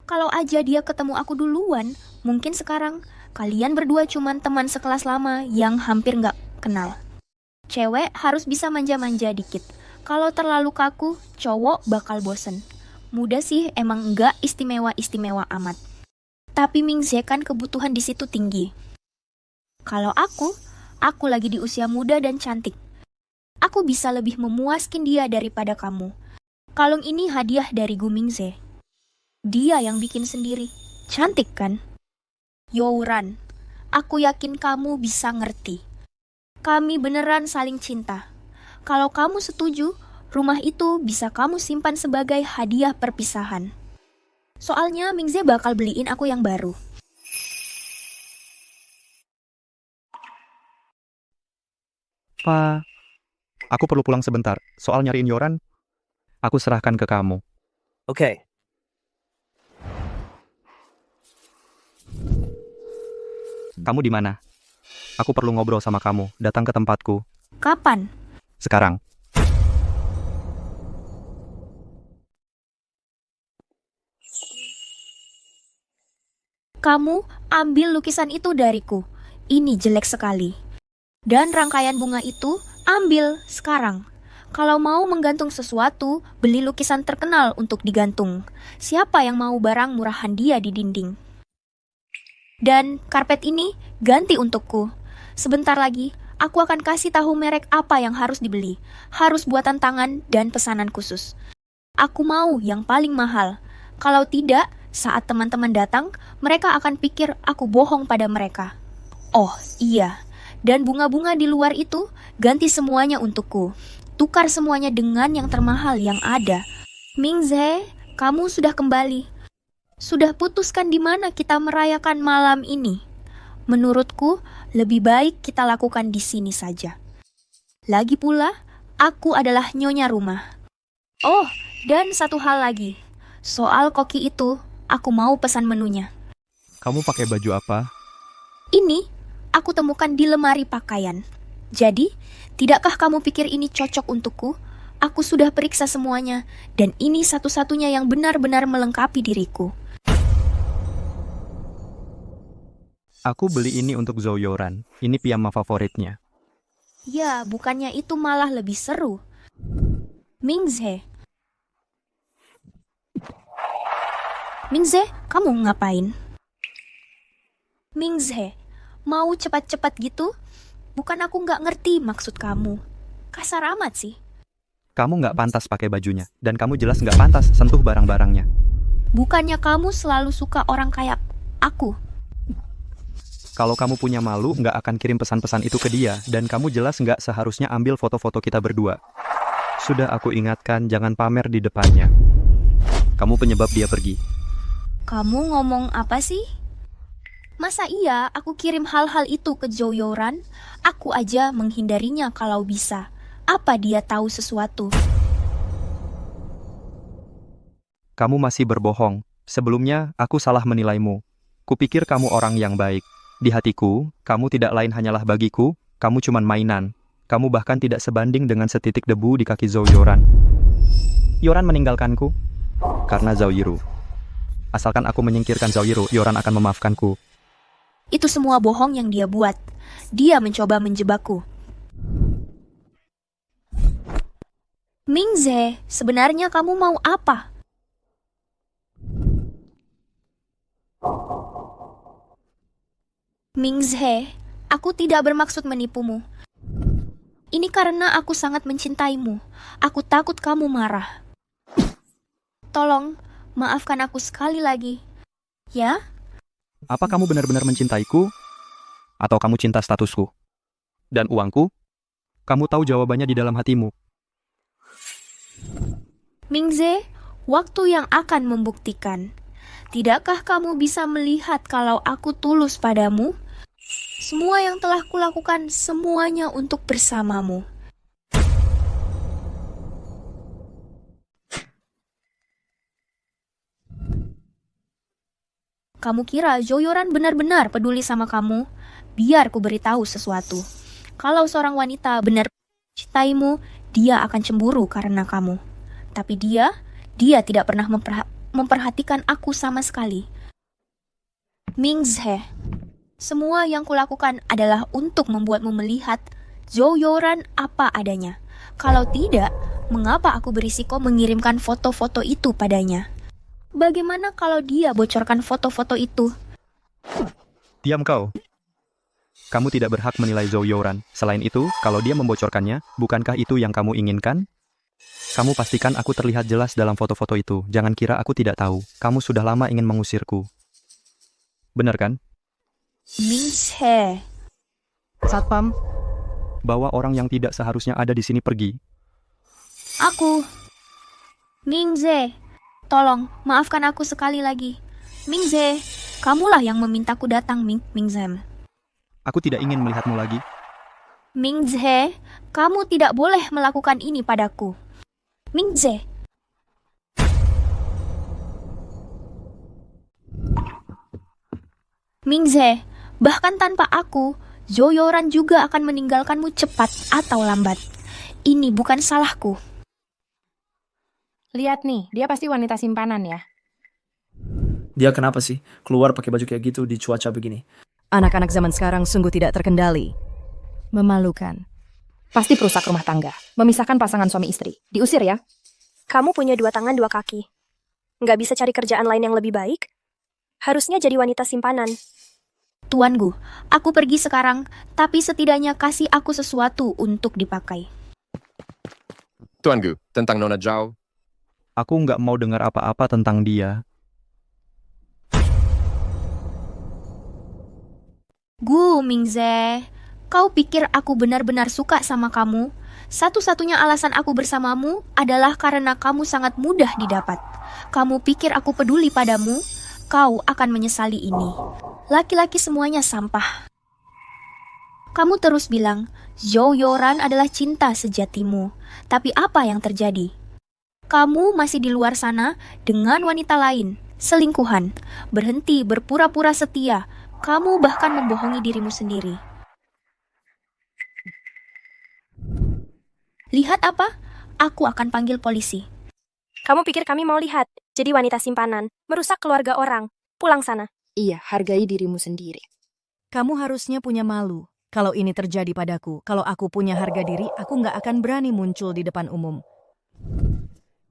Kalau aja dia ketemu aku duluan, mungkin sekarang kalian berdua cuman teman sekelas lama yang hampir nggak kenal. Cewek harus bisa manja-manja dikit. Kalau terlalu kaku, cowok bakal bosen. Muda sih emang nggak istimewa-istimewa amat. Tapi Mingze kan kebutuhan di situ tinggi. Kalau aku lagi di usia muda dan cantik. Aku bisa lebih memuaskan dia daripada kamu. Kalung ini hadiah dari Gu Mingze. Dia yang bikin sendiri. Cantik kan? Youran, aku yakin kamu bisa ngerti. Kami beneran saling cinta. Kalau kamu setuju, rumah itu bisa kamu simpan sebagai hadiah perpisahan. Soalnya Mingze bakal beliin aku yang baru.
Pak, aku perlu pulang sebentar. Soal nyariin Yoran, aku serahkan ke kamu.
Oke.
Kamu di mana? Aku perlu ngobrol sama kamu. Datang ke tempatku.
Kapan?
Sekarang.
Kamu ambil lukisan itu dariku. Ini jelek sekali. Dan rangkaian bunga itu ambil sekarang. Kalau mau menggantung sesuatu, beli lukisan terkenal untuk digantung. Siapa yang mau barang murahan dia di dinding? Dan karpet ini ganti untukku. Sebentar lagi, aku akan kasih tahu merek apa yang harus dibeli. Harus buatan tangan dan pesanan khusus. Aku mau yang paling mahal. Kalau tidak, saat teman-teman datang, mereka akan pikir aku bohong pada mereka. Oh iya, dan bunga-bunga di luar itu ganti semuanya untukku. Tukar semuanya dengan yang termahal yang ada. Mingze, kamu sudah kembali. Sudah putuskan di mana kita merayakan malam ini? Menurutku, lebih baik kita lakukan di sini saja. Lagi pula, aku adalah nyonya rumah. Oh, dan satu hal lagi. Soal koki itu, aku mau pesan menunya.
Kamu pakai baju apa?
Ini, aku temukan di lemari pakaian. Jadi, tidakkah kamu pikir ini cocok untukku? Aku sudah periksa semuanya, dan ini satu-satunya yang benar-benar melengkapi diriku.
Aku beli ini untuk Zhou Yoran. Ini piyama favoritnya.
Ya, bukannya itu malah lebih seru. Mingze. Mingze, kamu ngapain? Mingze, mau cepat-cepat gitu? Bukan aku nggak ngerti maksud kamu. Kasar amat sih.
Kamu nggak pantas pakai bajunya. Dan kamu jelas nggak pantas sentuh barang-barangnya.
Bukannya kamu selalu suka orang kayak aku?
Kalau kamu punya malu, nggak akan kirim pesan-pesan itu ke dia. Dan kamu jelas nggak seharusnya ambil foto-foto kita berdua. Sudah aku ingatkan, jangan pamer di depannya. Kamu penyebab dia pergi.
Kamu ngomong apa sih? Masa iya aku kirim hal-hal itu ke Zhou Yoran? Aku aja menghindarinya kalau bisa. Apa dia tahu sesuatu?
Kamu masih berbohong. Sebelumnya, aku salah menilaimu. Kupikir kamu orang yang baik. Di hatiku, kamu tidak lain hanyalah bagiku, kamu cuman mainan. Kamu bahkan tidak sebanding dengan setitik debu di kaki Zhou Yoran. Yoran meninggalkanku karena Zhao Yiru. Asalkan aku menyingkirkan Zhao Yiru, Yoran akan memaafkanku.
Itu semua bohong yang dia buat. Dia mencoba menjebakku. Mingze, sebenarnya kamu mau apa? Mingze, aku tidak bermaksud menipumu. Ini karena aku sangat mencintaimu. Aku takut kamu marah. Tolong, maafkan aku sekali lagi. Ya?
Apa kamu benar-benar mencintaiku? Atau kamu cinta statusku? Dan uangku? Kamu tahu jawabannya di dalam hatimu.
Mingze, waktu yang akan membuktikan. Tidakkah kamu bisa melihat kalau aku tulus padamu? Semua yang telah kulakukan, semuanya untuk bersamamu. Kamu kira Zhou Yoran benar-benar peduli sama kamu? Biar ku beritahu sesuatu. Kalau seorang wanita benar mencintaimu, dia akan cemburu karena kamu. Tapi dia tidak pernah memperhatikan aku sama sekali. Mingze, semua yang kulakukan adalah untuk membuatmu melihat Zhou Yoran apa adanya. Kalau tidak, mengapa aku berisiko mengirimkan foto-foto itu padanya? Bagaimana kalau dia bocorkan foto-foto itu?
Diam kau. Kamu tidak berhak menilai Zhou Yoran. Selain itu, kalau dia membocorkannya, bukankah itu yang kamu inginkan? Kamu pastikan aku terlihat jelas dalam foto-foto itu. Jangan kira aku tidak tahu. Kamu sudah lama ingin mengusirku. Benar kan?
Mingze.
Satpam,
Bawa orang yang tidak seharusnya ada di sini pergi.
Aku. Mingze. Tolong, maafkan aku sekali lagi. Mingze, kamulah yang memintaku datang, Mingze.
Aku tidak ingin melihatmu lagi.
Mingze, kamu tidak boleh melakukan ini padaku. Mingze. Mingze, bahkan tanpa aku, Zhou Yoran juga akan meninggalkanmu cepat atau lambat. Ini bukan salahku.
lihat nih, dia pasti wanita simpanan ya.
Dia kenapa sih keluar pakai baju kayak gitu di cuaca begini?
Anak-anak zaman sekarang sungguh tidak terkendali. Memalukan.
Pasti perusak rumah tangga. Memisahkan pasangan suami istri. Diusir ya.
Kamu punya 2 tangan 2 kaki. Nggak bisa cari kerjaan lain yang lebih baik? Harusnya jadi wanita simpanan.
Tuanku, aku pergi sekarang, tapi setidaknya kasih aku sesuatu untuk dipakai.
Tuan Gu, tentang Nona Zhao.
Aku nggak mau dengar apa-apa tentang dia.
Gu Mingze, kau pikir aku benar-benar suka sama kamu? Satu-satunya alasan aku bersamamu adalah karena kamu sangat mudah didapat. Kamu pikir aku peduli padamu? Kau akan menyesali ini. Laki-laki semuanya sampah. Kamu terus bilang, Zhou Yoran adalah cinta sejatimu. Tapi apa yang terjadi? Kamu masih di luar sana dengan wanita lain, selingkuhan, berhenti berpura-pura setia. Kamu bahkan membohongi dirimu sendiri. Lihat apa? Aku akan panggil polisi.
Kamu pikir kami mau lihat? Jadi wanita simpanan, merusak keluarga orang. Pulang sana.
Iya, hargai dirimu sendiri.
Kamu harusnya punya malu. Kalau ini terjadi padaku, kalau aku punya harga diri, aku nggak akan berani muncul di depan umum.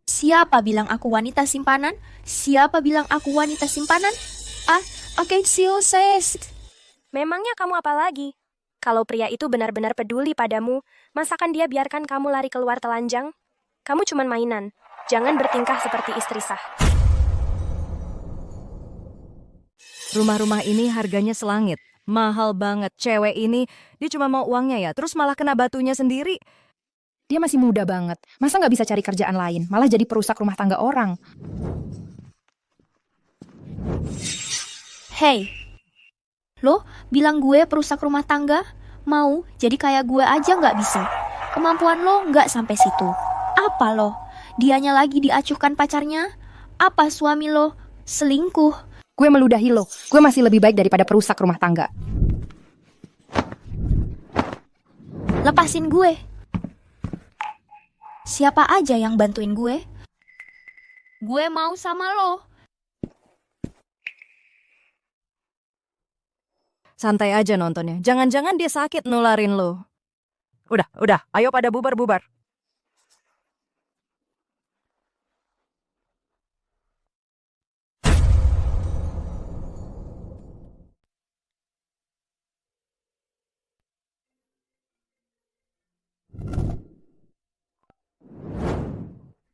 Siapa bilang aku wanita simpanan? Siapa bilang aku wanita simpanan? Oke,
Memangnya kamu apa lagi? Kalau pria itu benar-benar peduli padamu, masakan dia biarkan kamu lari keluar telanjang? Kamu cuman mainan. Jangan bertingkah seperti istri sah.
Rumah-rumah ini harganya selangit. Mahal banget. Cewek ini, dia cuma mau uangnya ya, terus malah kena batunya sendiri.
Dia masih muda banget. Masa nggak bisa cari kerjaan lain? Malah jadi perusak rumah tangga orang.
Hey, lo bilang gue perusak rumah tangga? Mau jadi kayak gue aja nggak bisa? Kemampuan lo nggak sampai situ. Apa lo? Dianya lagi diacuhkan pacarnya? Apa suami lo selingkuh?
Gue meludahi lo. Gue masih lebih baik daripada perusak rumah tangga.
Lepasin gue. Siapa aja yang bantuin gue? Gue mau sama lo.
Santai aja nontonnya. Jangan-jangan dia sakit nularin lo. Udah. Ayo pada bubar-bubar.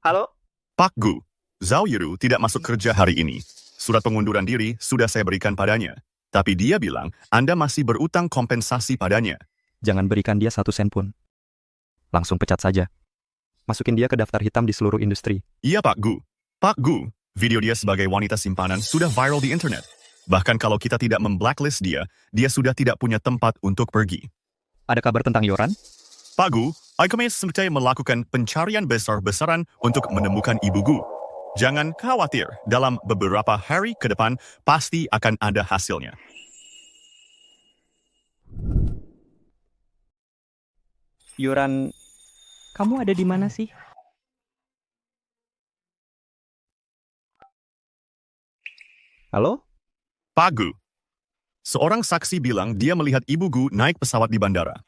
Halo?
Pak Gu, Zhao Yiru tidak masuk kerja hari ini. Surat pengunduran diri sudah saya berikan padanya. Tapi dia bilang Anda masih berutang kompensasi padanya.
Jangan berikan dia 1 sen pun. Langsung pecat saja. Masukin dia ke daftar hitam di seluruh industri.
Iya Pak Gu. Pak Gu, video dia sebagai wanita simpanan sudah viral di internet. Bahkan kalau kita tidak memblacklist dia, dia sudah tidak punya tempat untuk pergi.
Ada kabar tentang Yoran?
Pak Gu, kami sengaja melakukan pencarian besar-besaran untuk menemukan Ibu Gu. Jangan khawatir, dalam beberapa hari ke depan pasti akan ada hasilnya.
Yoran, kamu ada di mana sih? Halo?
Pak Gu, seorang saksi bilang dia melihat Ibu Gu naik pesawat di bandara.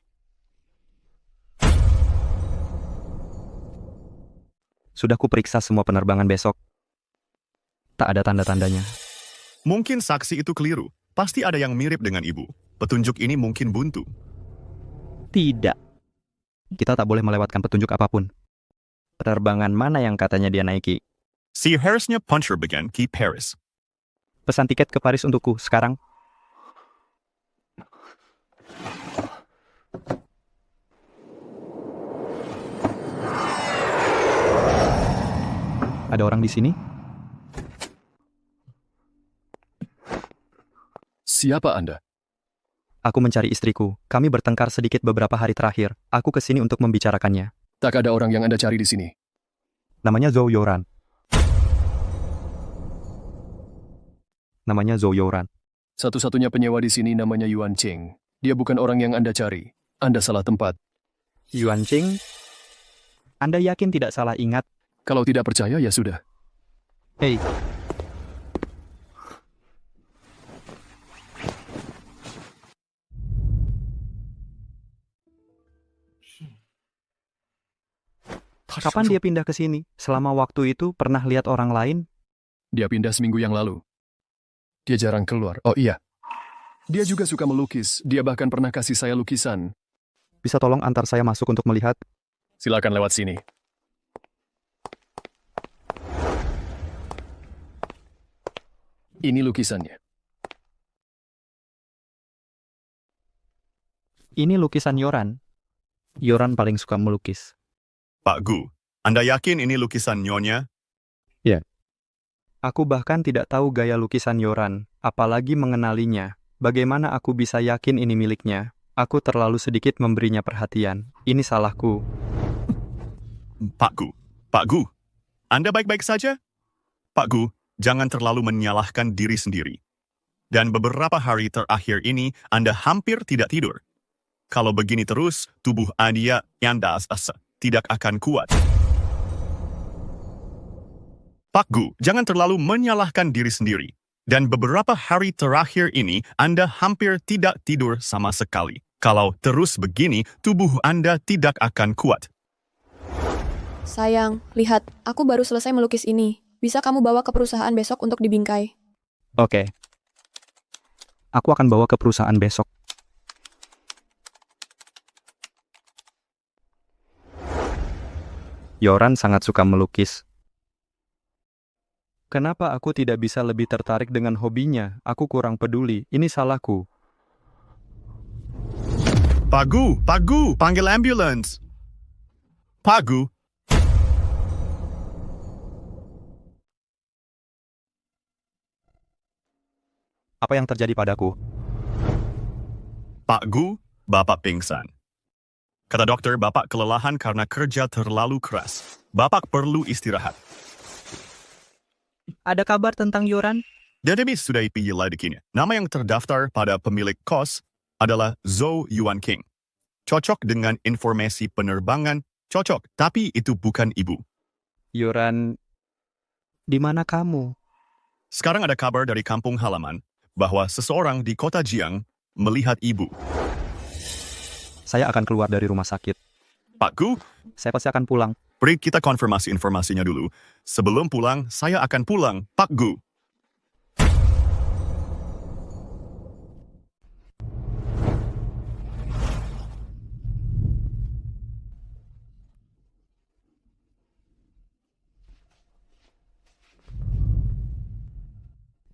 Sudah kuperiksa semua penerbangan besok. Tak ada tanda-tandanya.
Mungkin saksi itu keliru. Pasti ada yang mirip dengan ibu. Petunjuk ini mungkin buntu.
Tidak. Kita tak boleh melewatkan petunjuk apapun. Penerbangan mana yang katanya dia naiki?
Si harusnya puncher bagian ke Paris.
Pesan tiket ke Paris untukku sekarang. Ada orang di sini?
Siapa Anda?
Aku mencari istriku. Kami bertengkar sedikit beberapa hari terakhir. Aku ke sini untuk membicarakannya.
Tak ada orang yang Anda cari di sini.
Namanya Zhou Yoran.
Satu-satunya penyewa di sini namanya Yuan Ching. Dia bukan orang yang Anda cari. Anda salah tempat.
Yuan Ching? Anda yakin tidak salah ingat?
Kalau tidak percaya, ya sudah.
Hei. Kapan dia pindah ke sini? Selama waktu itu pernah lihat orang lain?
Dia pindah seminggu yang lalu. Dia jarang keluar. Oh iya. Dia juga suka melukis. Dia bahkan pernah kasih saya lukisan.
Bisa tolong antar saya masuk untuk melihat?
Silakan lewat sini. Ini lukisannya.
Ini lukisan Yoran. Yoran paling suka melukis.
Pak Gu, Anda yakin ini lukisan Nyonya?
Ya. Aku bahkan tidak tahu gaya lukisan Yoran, apalagi mengenalinya. Bagaimana aku bisa yakin ini miliknya? Aku terlalu sedikit memberinya perhatian. Ini salahku.
Pak Gu, Anda baik-baik saja? Pak Gu, jangan terlalu menyalahkan diri sendiri. Dan beberapa hari terakhir ini, Anda hampir tidak tidur. Kalau begini terus, tubuh Anda tidak akan kuat. Pak Gu, jangan terlalu menyalahkan diri sendiri. Dan beberapa hari terakhir ini, Anda hampir tidak tidur sama sekali. Kalau terus begini, tubuh Anda tidak akan kuat.
Sayang, lihat, aku baru selesai melukis ini. Bisa kamu bawa ke perusahaan besok untuk dibingkai.
Oke. Aku akan bawa ke perusahaan besok. Yoran sangat suka melukis. Kenapa aku tidak bisa lebih tertarik dengan hobinya? Aku kurang peduli. Ini salahku.
Pak Gu, panggil ambulans. Pak Gu.
Apa yang terjadi padaku?
Pak Gu, Bapak pingsan. Kata dokter, Bapak kelelahan karena kerja terlalu keras. Bapak perlu istirahat.
Ada kabar tentang Yoran?
Database sudah dipilih. Nama yang terdaftar pada pemilik kos adalah Zhou Yuan King. Cocok dengan informasi penerbangan, cocok, tapi itu bukan ibu.
Yoran, di mana kamu?
Sekarang ada kabar dari kampung halaman bahwa seseorang di kota Jiang melihat ibu.
Saya akan keluar dari rumah sakit.
Pak Gu,
saya pasti akan pulang.
beri kita konfirmasi informasinya dulu. Sebelum pulang, saya akan pulang, Pak Gu.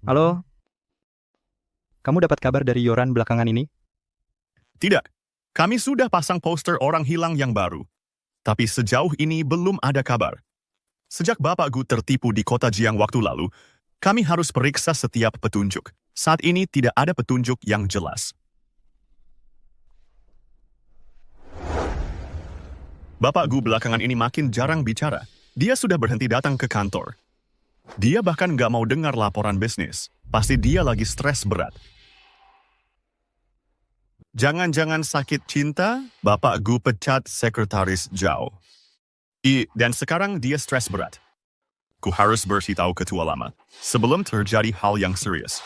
Halo? Kamu dapat kabar dari Yoran belakangan ini?
Tidak. Kami sudah pasang poster orang hilang yang baru. Tapi sejauh ini belum ada kabar. Sejak Bapak Gu tertipu di kota Jiang waktu lalu, kami harus periksa setiap petunjuk. Saat ini tidak ada petunjuk yang jelas. Bapak Gu belakangan ini makin jarang bicara. Dia sudah berhenti datang ke kantor. Dia bahkan nggak mau dengar laporan bisnis. Pasti dia lagi stres berat. Jangan-jangan sakit cinta, Bapak Gu pecat sekretaris Zhao. Dan sekarang dia stres berat. Ku harus beritahu ketua lama sebelum terjadi hal yang serius.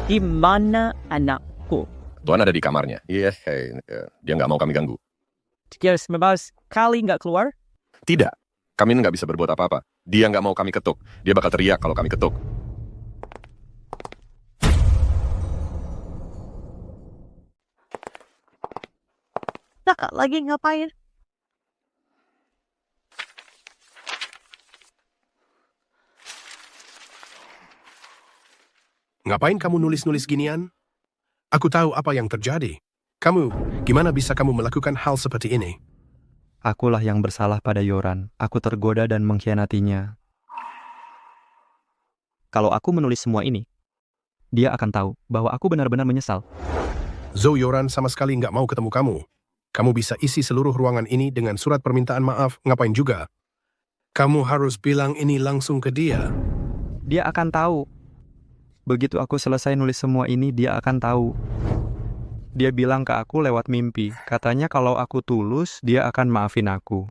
Di mana anakku?
Tuan ada di kamarnya. Iya, dia nggak mau kami ganggu.
Dia 19 kali nggak keluar?
Tidak, kami nggak bisa berbuat apa-apa. Dia nggak mau kami ketuk. Dia bakal teriak kalau kami ketuk.
Kakak lagi ngapain?
Ngapain kamu nulis-nulis ginian? Aku tahu apa yang terjadi. Kamu, gimana bisa kamu melakukan hal seperti ini?
Akulah yang bersalah pada Yoran. Aku tergoda dan mengkhianatinya. Kalau aku menulis semua ini, dia akan tahu bahwa aku benar-benar menyesal.
Zhou Yoran sama sekali nggak mau ketemu kamu. Kamu bisa isi seluruh ruangan ini dengan surat permintaan maaf, ngapain juga? Kamu harus bilang ini langsung ke dia.
Dia akan tahu. Begitu aku selesai nulis semua ini, dia akan tahu. Dia bilang ke aku lewat mimpi. Katanya kalau aku tulus, dia akan maafin aku.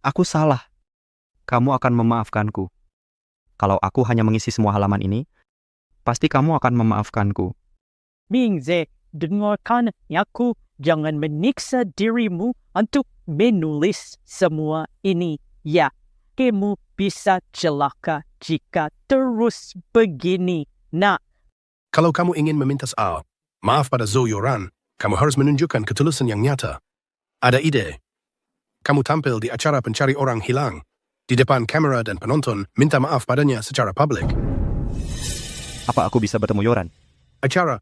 Aku salah. Kamu akan memaafkanku. Kalau aku hanya mengisi semua halaman ini, pasti kamu akan memaafkanku.
Mingze, dengarkan aku. Jangan menyiksa dirimu untuk menulis semua ini. Ya, kamu bisa celaka jika terus begini, nak.
Kalau kamu ingin meminta maaf pada Zhou Yoran, kamu harus menunjukkan ketulusan yang nyata. Ada ide. Kamu tampil di acara pencari orang hilang. Di depan kamera dan penonton, minta maaf padanya secara publik.
Apa aku bisa bertemu Yoran?
Acara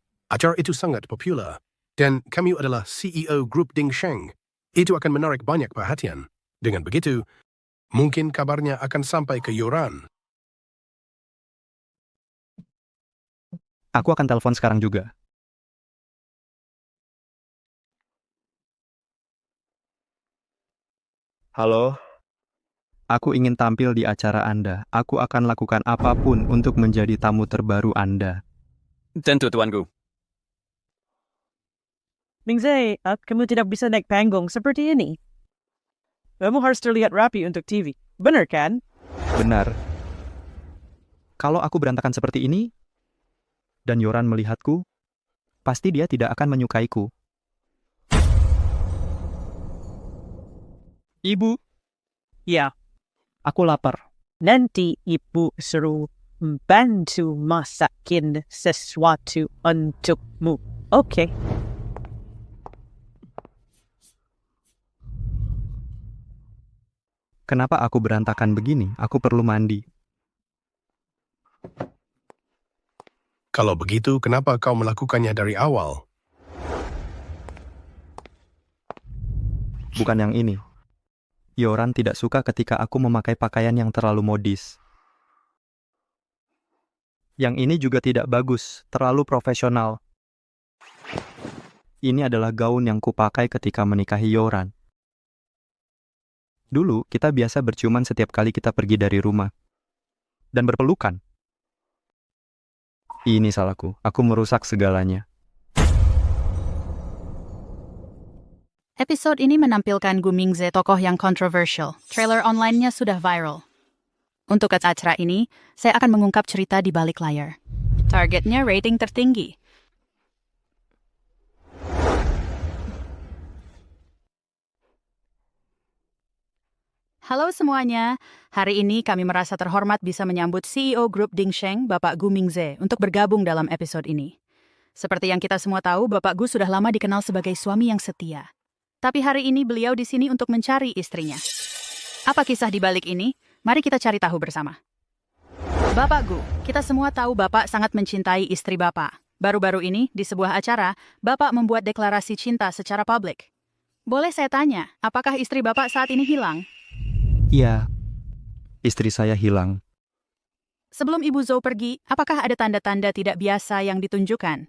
itu sangat populer. Dan kamu adalah CEO grup Ding Sheng. Itu akan menarik banyak perhatian. Dengan begitu, mungkin kabarnya akan sampai ke Yoran.
Aku akan telepon sekarang juga. Halo? Aku ingin tampil di acara Anda. Aku akan lakukan apapun untuk menjadi tamu terbaru Anda.
Tentu, Tuanku.
Mingze, kamu tidak bisa naik panggung seperti ini. Kamu harus terlihat rapi untuk TV. Benar kan?
Benar. Kalau aku berantakan seperti ini, dan Yoran melihatku, pasti dia tidak akan menyukaiku. Ibu?
Ya.
Aku lapar.
Nanti ibu suruh bantu masakin sesuatu untukmu. Oke.
Kenapa aku berantakan begini? Aku perlu mandi.
Kalau begitu, kenapa kau melakukannya dari awal?
bukan yang ini. Yoran tidak suka ketika aku memakai pakaian yang terlalu modis. Yang ini juga tidak bagus, terlalu profesional. Ini adalah gaun yang kupakai ketika menikahi Yoran. Dulu, kita biasa berciuman setiap kali kita pergi dari rumah. Dan berpelukan. Ini salahku, aku merusak segalanya.
Episode ini menampilkan Gu Mingze, tokoh yang kontroversial. Trailer online-nya sudah viral. Untuk acara ini, saya akan mengungkap cerita di balik layar. Targetnya rating tertinggi. Halo semuanya, hari ini kami merasa terhormat bisa menyambut CEO Grup Dingsheng, Bapak Gu Mingze, untuk bergabung dalam episode ini. Seperti yang kita semua tahu, Bapak Gu sudah lama dikenal sebagai suami yang setia. Tapi hari ini beliau di sini untuk mencari istrinya. Apa kisah di balik ini? Mari kita cari tahu bersama. Bapak Gu, kita semua tahu Bapak sangat mencintai istri Bapak. Baru-baru ini, di sebuah acara, Bapak membuat deklarasi cinta secara publik. Boleh saya tanya, apakah istri Bapak saat ini hilang?
Iya, istri saya hilang.
Sebelum Ibu Zhou pergi, apakah ada tanda-tanda tidak biasa yang ditunjukkan?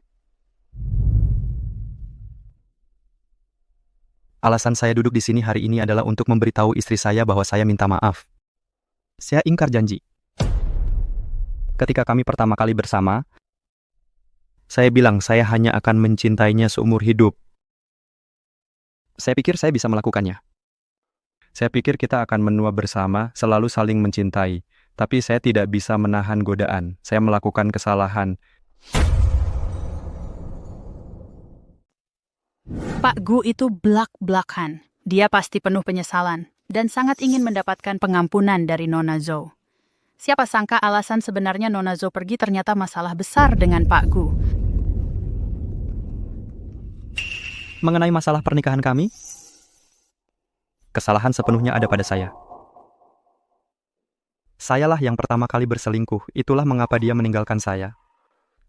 Alasan saya duduk di sini hari ini adalah untuk memberitahu istri saya bahwa saya minta maaf. Saya ingkar janji. Ketika kami pertama kali bersama, saya bilang saya hanya akan mencintainya seumur hidup. Saya pikir saya bisa melakukannya. Saya pikir kita akan menua bersama, selalu saling mencintai. Tapi saya tidak bisa menahan godaan. Saya melakukan kesalahan.
Pak Gu itu blak-blakan. Dia pasti penuh penyesalan dan sangat ingin mendapatkan pengampunan dari Nona Zhou. Siapa sangka alasan sebenarnya Nona Zhou pergi ternyata masalah besar dengan Pak Gu.
Mengenai masalah pernikahan kami, kesalahan sepenuhnya ada pada saya. Sayalah yang pertama kali berselingkuh, itulah mengapa dia meninggalkan saya.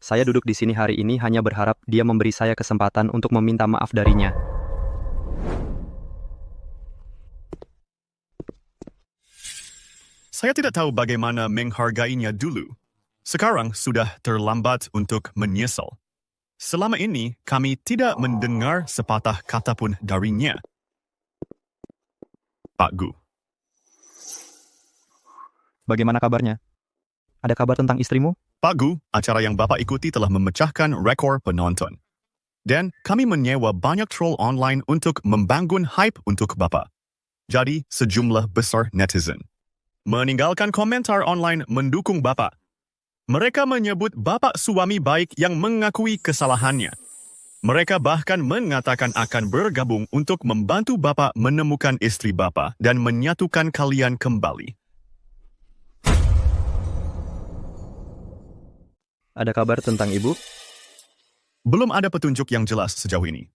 Saya duduk di sini hari ini hanya berharap dia memberi saya kesempatan untuk meminta maaf darinya.
Saya tidak tahu bagaimana menghargainya dulu. Sekarang sudah terlambat untuk menyesal. Selama ini, kami tidak mendengar sepatah kata pun darinya. Pak Gu.
Bagaimana kabarnya? Ada kabar tentang istrimu?
Pak Gu, acara yang Bapak ikuti telah memecahkan rekor penonton. Dan kami menyewa banyak troll online untuk membangun hype untuk Bapak. Jadi, sejumlah besar netizen meninggalkan komentar online mendukung Bapak. Mereka menyebut Bapak suami baik yang mengakui kesalahannya. Mereka bahkan mengatakan akan bergabung untuk membantu Bapak menemukan istri Bapak dan menyatukan kalian kembali.
Ada kabar tentang ibu?
Belum ada petunjuk yang jelas sejauh ini.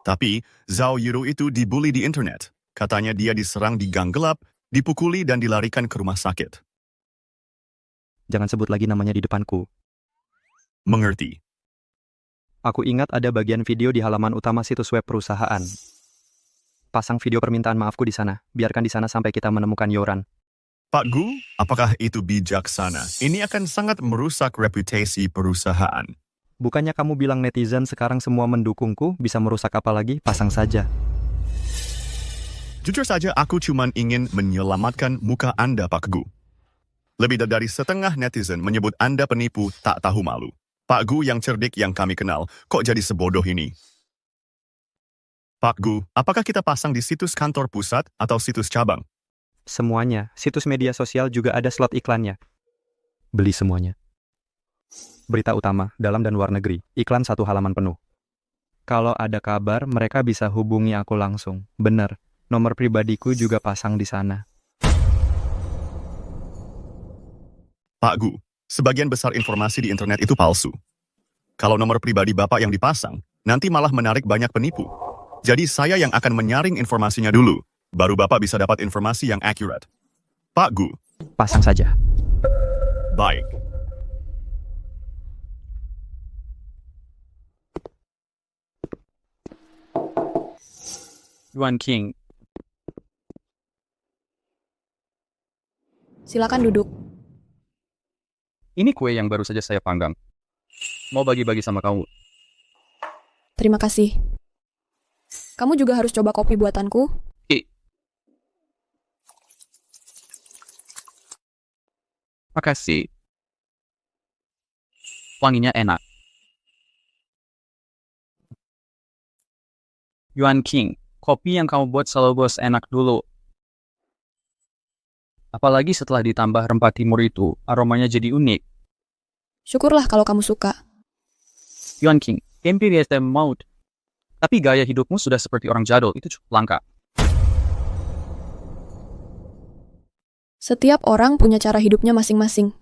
Tapi, Zhao Yuru itu dibully di internet. Katanya dia diserang di gang gelap, dipukuli dan dilarikan ke rumah sakit.
Jangan sebut lagi namanya di depanku.
Mengerti.
Aku ingat ada bagian video di halaman utama situs web perusahaan. Pasang video permintaan maafku di sana. Biarkan di sana sampai kita menemukan Yoran.
Pak Gu, apakah itu bijaksana? Ini akan sangat merusak reputasi perusahaan.
Bukannya kamu bilang netizen sekarang semua mendukungku, bisa merusak apa lagi? Pasang saja.
Jujur saja, aku cuma ingin menyelamatkan muka Anda, Pak Gu. Lebih dari setengah netizen menyebut Anda penipu tak tahu malu. Pak Gu yang cerdik yang kami kenal, kok jadi sebodoh ini? Pak Gu, apakah kita pasang di situs kantor pusat atau situs cabang?
Semuanya. Situs media sosial juga ada slot iklannya. Beli semuanya. Berita utama, dalam dan luar negeri. Iklan 1 halaman penuh. Kalau ada kabar, mereka bisa hubungi aku langsung. Benar. Nomor pribadiku juga pasang di sana.
Pak Gu, sebagian besar informasi di internet itu palsu. Kalau nomor pribadi Bapak yang dipasang, nanti malah menarik banyak penipu. Jadi saya yang akan menyaring informasinya dulu. Baru Bapak bisa dapat informasi yang akurat. Pak Gu.
Pasang saja.
Baik.
Yuan King.
Silakan duduk.
Ini kue yang baru saja saya panggang. Mau bagi-bagi sama kamu.
Terima kasih. Kamu juga harus coba kopi buatanku.
Makasih. Wanginya enak. Yuan King, kopi yang kamu buat selalu bos enak dulu. Apalagi setelah ditambah rempah timur itu, aromanya jadi unik.
Syukurlah kalau kamu suka.
Yuan King, MPBSM mode. Tapi gaya hidupmu sudah seperti orang jadul, itu cukup langka.
Setiap orang punya cara hidupnya masing-masing.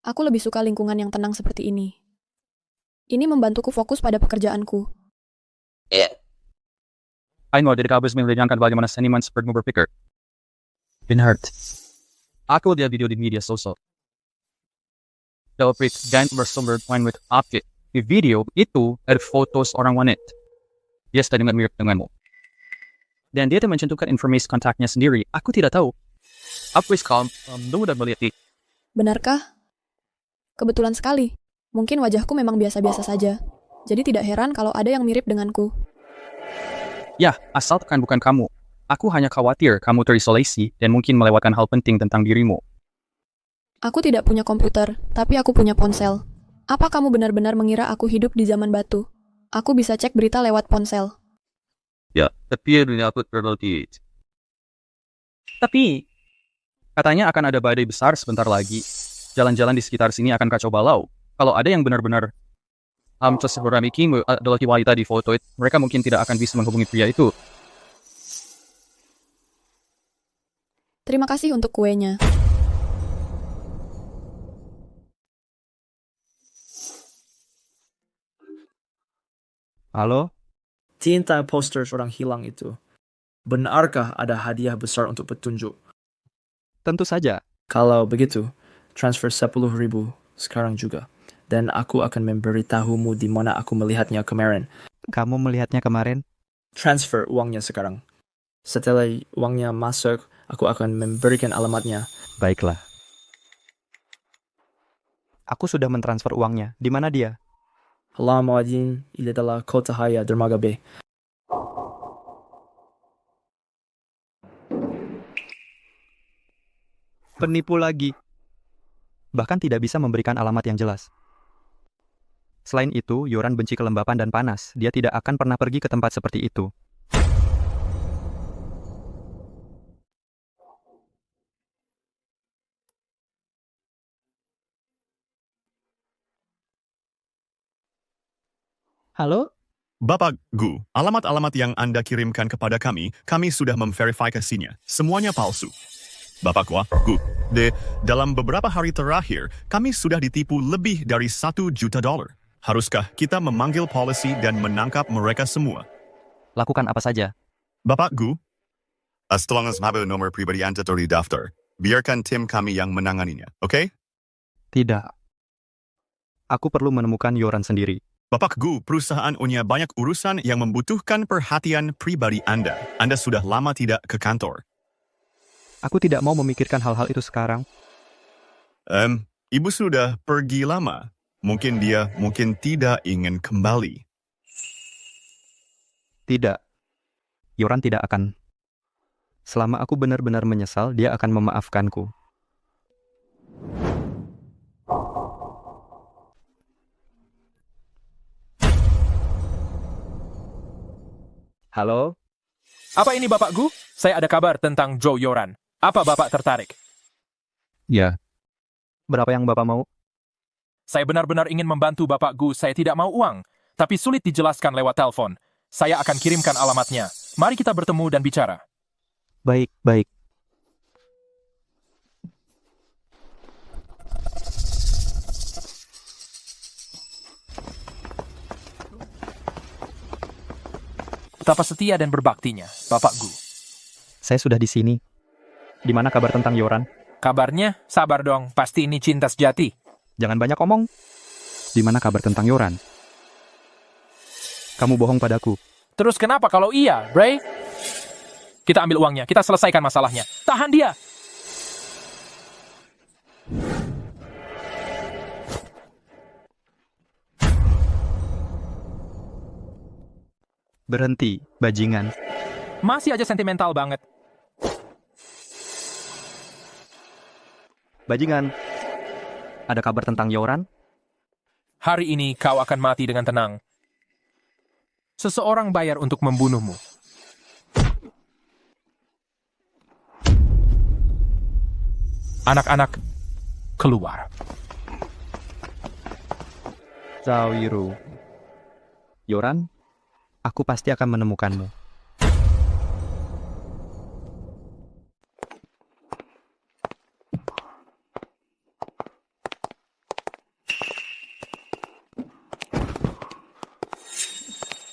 Aku lebih suka lingkungan yang tenang seperti ini. Ini membantuku fokus pada pekerjaanku.
I know, dari kabus menunjukkan bagaimana seniman sepertimu berpikir. Been hurt. Aku lihat video di media sosial. Delprik dan bersumber point with object. Di video itu ada foto seorang wanita. Dia sedang mirip denganmu. Dan dia mencantumkan informasi kontaknya sendiri. Aku tidak tahu. Aku tunggu dan melihat.
Benarkah? Kebetulan sekali. Mungkin wajahku memang biasa-biasa saja. Jadi tidak heran kalau ada yang mirip denganku.
Ya, asalkan bukan kamu. Aku hanya khawatir kamu terisolasi dan mungkin melewatkan hal penting tentang dirimu.
Aku tidak punya komputer, tapi aku punya ponsel. Apa kamu benar-benar mengira aku hidup di zaman batu? Aku bisa cek berita lewat ponsel.
Ya, tapi aku terlalu. Tapi, katanya akan ada badai besar sebentar lagi. Jalan-jalan di sekitar sini akan kacau balau. Kalau ada yang benar-benar King adalah wanita di foto itu, mereka mungkin tidak akan bisa menghubungi pria itu.
Terima kasih untuk kuenya.
Halo?
Tinta poster orang hilang itu. Benarkah ada hadiah besar untuk petunjuk?
Tentu saja.
Kalau begitu, transfer 10.000 sekarang juga. Dan aku akan memberitahumu di mana aku melihatnya kemarin.
Kamu melihatnya kemarin?
Transfer uangnya sekarang. Setelah uangnya masuk, aku akan memberikan alamatnya.
Baiklah. Aku sudah mentransfer uangnya. Di mana dia?
Alamuddin, ini adalah Kota Haya, Dermaga Bay.
Penipu lagi. Bahkan tidak bisa memberikan alamat yang jelas. Selain itu, Yoran benci kelembapan dan panas. Dia tidak akan pernah pergi ke tempat seperti itu.
Halo?
Bapak Gu, alamat-alamat yang Anda kirimkan kepada kami sudah memverifikasinya. Semuanya palsu. Bapak Gu, dalam beberapa hari terakhir, kami sudah ditipu lebih dari $1 juta. Haruskah kita memanggil polisi dan menangkap mereka semua?
Lakukan apa saja.
Bapak Gu, tolong nomor pribadi Anda terdaftar. Biarkan tim kami yang menanganinya, oke?
Tidak. Aku perlu menemukan Yoran sendiri.
Bapak Gu, perusahaan punya banyak urusan yang membutuhkan perhatian pribadi Anda. Anda sudah lama tidak ke kantor.
Aku tidak mau memikirkan hal-hal itu sekarang.
Ibu sudah pergi lama. Mungkin dia tidak ingin kembali.
Tidak. Yoran tidak akan. Selama aku benar-benar menyesal, dia akan memaafkanku. Halo?
Apa ini Bapak Gu? Saya ada kabar tentang Joe Yoran. Apa Bapak tertarik?
Ya. Berapa yang Bapak mau?
Saya benar-benar ingin membantu Bapak Gu. Saya tidak mau uang, tapi sulit dijelaskan lewat telepon. Saya akan kirimkan alamatnya. Mari kita bertemu dan bicara.
Baik, baik.
Betapa setia dan berbaktinya, Bapak Gu.
Saya sudah di sini. Di mana kabar tentang Yoran?
Kabarnya, sabar dong. Pasti ini cinta sejati.
Jangan banyak omong. Di mana kabar tentang Yoran? Kamu bohong padaku.
Terus kenapa kalau iya, Bray? Kita ambil uangnya, kita selesaikan masalahnya. Tahan dia!
Berhenti, bajingan.
Masih aja sentimental banget.
Bajingan, ada kabar tentang Yoran?
Hari ini kau akan mati dengan tenang. Seseorang bayar untuk membunuhmu. Anak-anak, keluar.
Zhao Yiru. Yoran, aku pasti akan menemukanmu.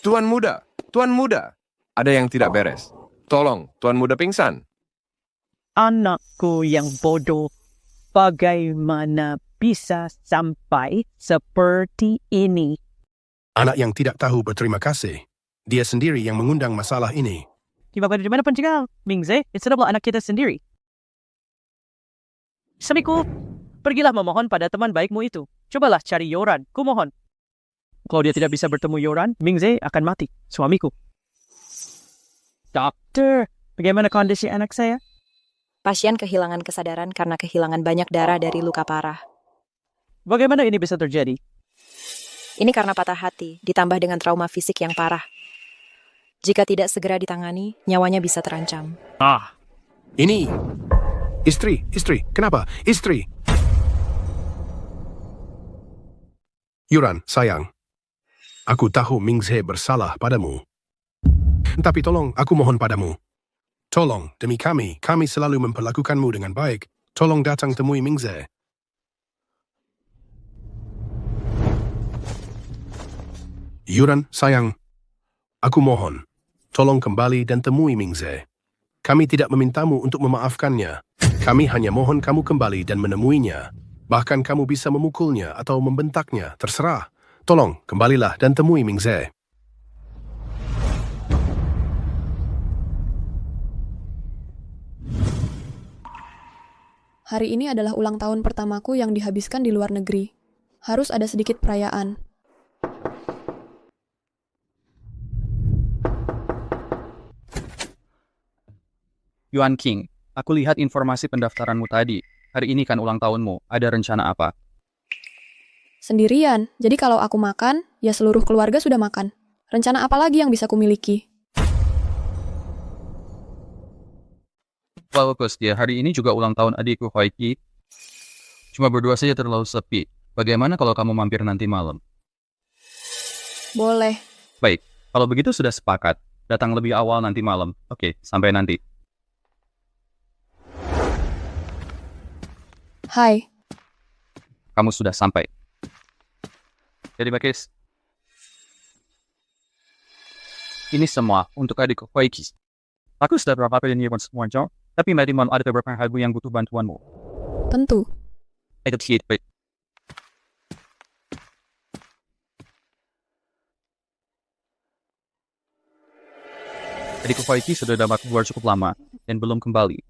Tuan muda, ada yang tidak beres. Tolong, Tuan muda pingsan.
Anakku yang bodoh, bagaimana bisa sampai seperti ini?
Anak yang tidak tahu berterima kasih. Dia sendiri yang mengundang masalah ini.
Di mana pencegal? Mingze, itu adalah anak kita sendiri. Suamiku, pergilah memohon pada teman baikmu itu. Cobalah cari Yoran, kumohon. Kalau dia tidak bisa bertemu Yoran, Mingze akan mati, suamiku. Dokter, bagaimana kondisi anak saya?
Pasien kehilangan kesadaran karena kehilangan banyak darah dari luka parah.
Bagaimana ini bisa terjadi?
Ini karena patah hati, ditambah dengan trauma fisik yang parah. Jika tidak segera ditangani, nyawanya bisa terancam.
Ini. Istri, kenapa? Istri. Yoran, sayang. Aku tahu Mingze bersalah padamu. Tapi tolong, aku mohon padamu. Tolong, demi kami selalu memperlakukanmu dengan baik. Tolong datang temui Mingze. Yoran, sayang. Aku mohon, tolong kembali dan temui Mingze. Kami tidak memintamu untuk memaafkannya. Kami hanya mohon kamu kembali dan menemuinya. Bahkan kamu bisa memukulnya atau membentaknya, terserah. Tolong, kembalilah dan temui Mingze.
Hari ini adalah ulang tahun pertamaku yang dihabiskan di luar negeri. Harus ada sedikit perayaan.
Yuan King, aku lihat informasi pendaftaranmu tadi. Hari ini kan ulang tahunmu. Ada rencana apa?
Sendirian, jadi kalau aku makan, ya seluruh keluarga sudah makan. Rencana apa lagi yang bisa kumiliki?
Bagus ya, hari ini juga ulang tahun adikku Hoiki. Cuma berdua saja terlalu sepi. Bagaimana kalau kamu mampir nanti malam?
Boleh.
Baik, kalau begitu sudah sepakat. Datang lebih awal nanti malam. Oke, sampai nanti.
Hai.
Kamu sudah sampai. Jadi Bakis, ini semua untuk adikku Hoiki. Aku sudah berapa kali nyiapkan semuanya, tapi masih ada beberapa hal yang butuh bantuanmu.
Tentu.
Baik. Adikku Hoiki sudah dapat keluar cukup lama dan belum kembali.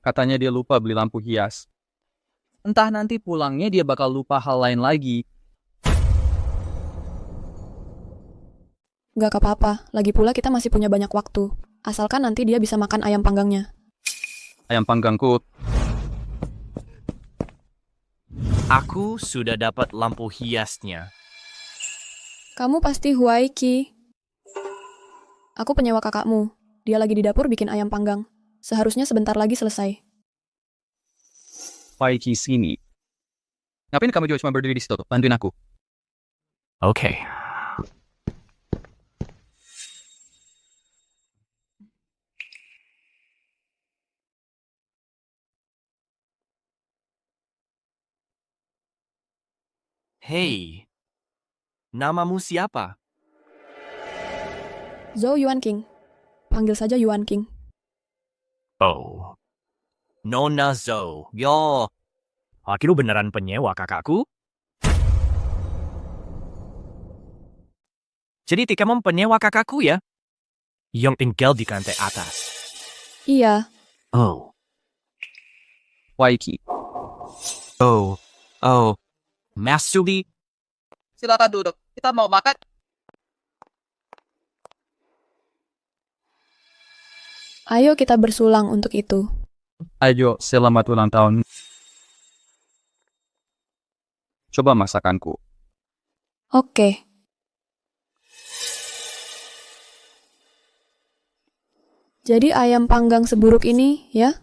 Katanya dia lupa beli lampu hias. Entah nanti pulangnya dia bakal lupa hal lain lagi.
Gak apa-apa, lagi pula kita masih punya banyak waktu. Asalkan nanti dia bisa makan ayam panggangnya.
Ayam panggangku.
Aku sudah dapat lampu hiasnya.
Kamu pasti Huaiki. Aku penyewa kakakmu. Dia lagi di dapur bikin ayam panggang. Seharusnya sebentar lagi selesai.
Hoiki sini. Ngapain kamu juga cuma berdiri di situ? Bantuin aku.
Oke. Hei, namamu siapa?
Zhou Yuan King. Panggil saja Yuan King.
Oh, Nona Zhou. Yo, lu beneran penyewa kakakku? Jadi kamu penyewa kakakku ya? Yang tinggal di lantai atas.
Iya,
Oh.
Waiki.
Oh. Mas Suli.
Silakan duduk. Kita mau makan.
ayo kita bersulang untuk itu.
Ayo, selamat ulang tahun. Coba masakanku.
Oke. Jadi ayam panggang seburuk ini, ya?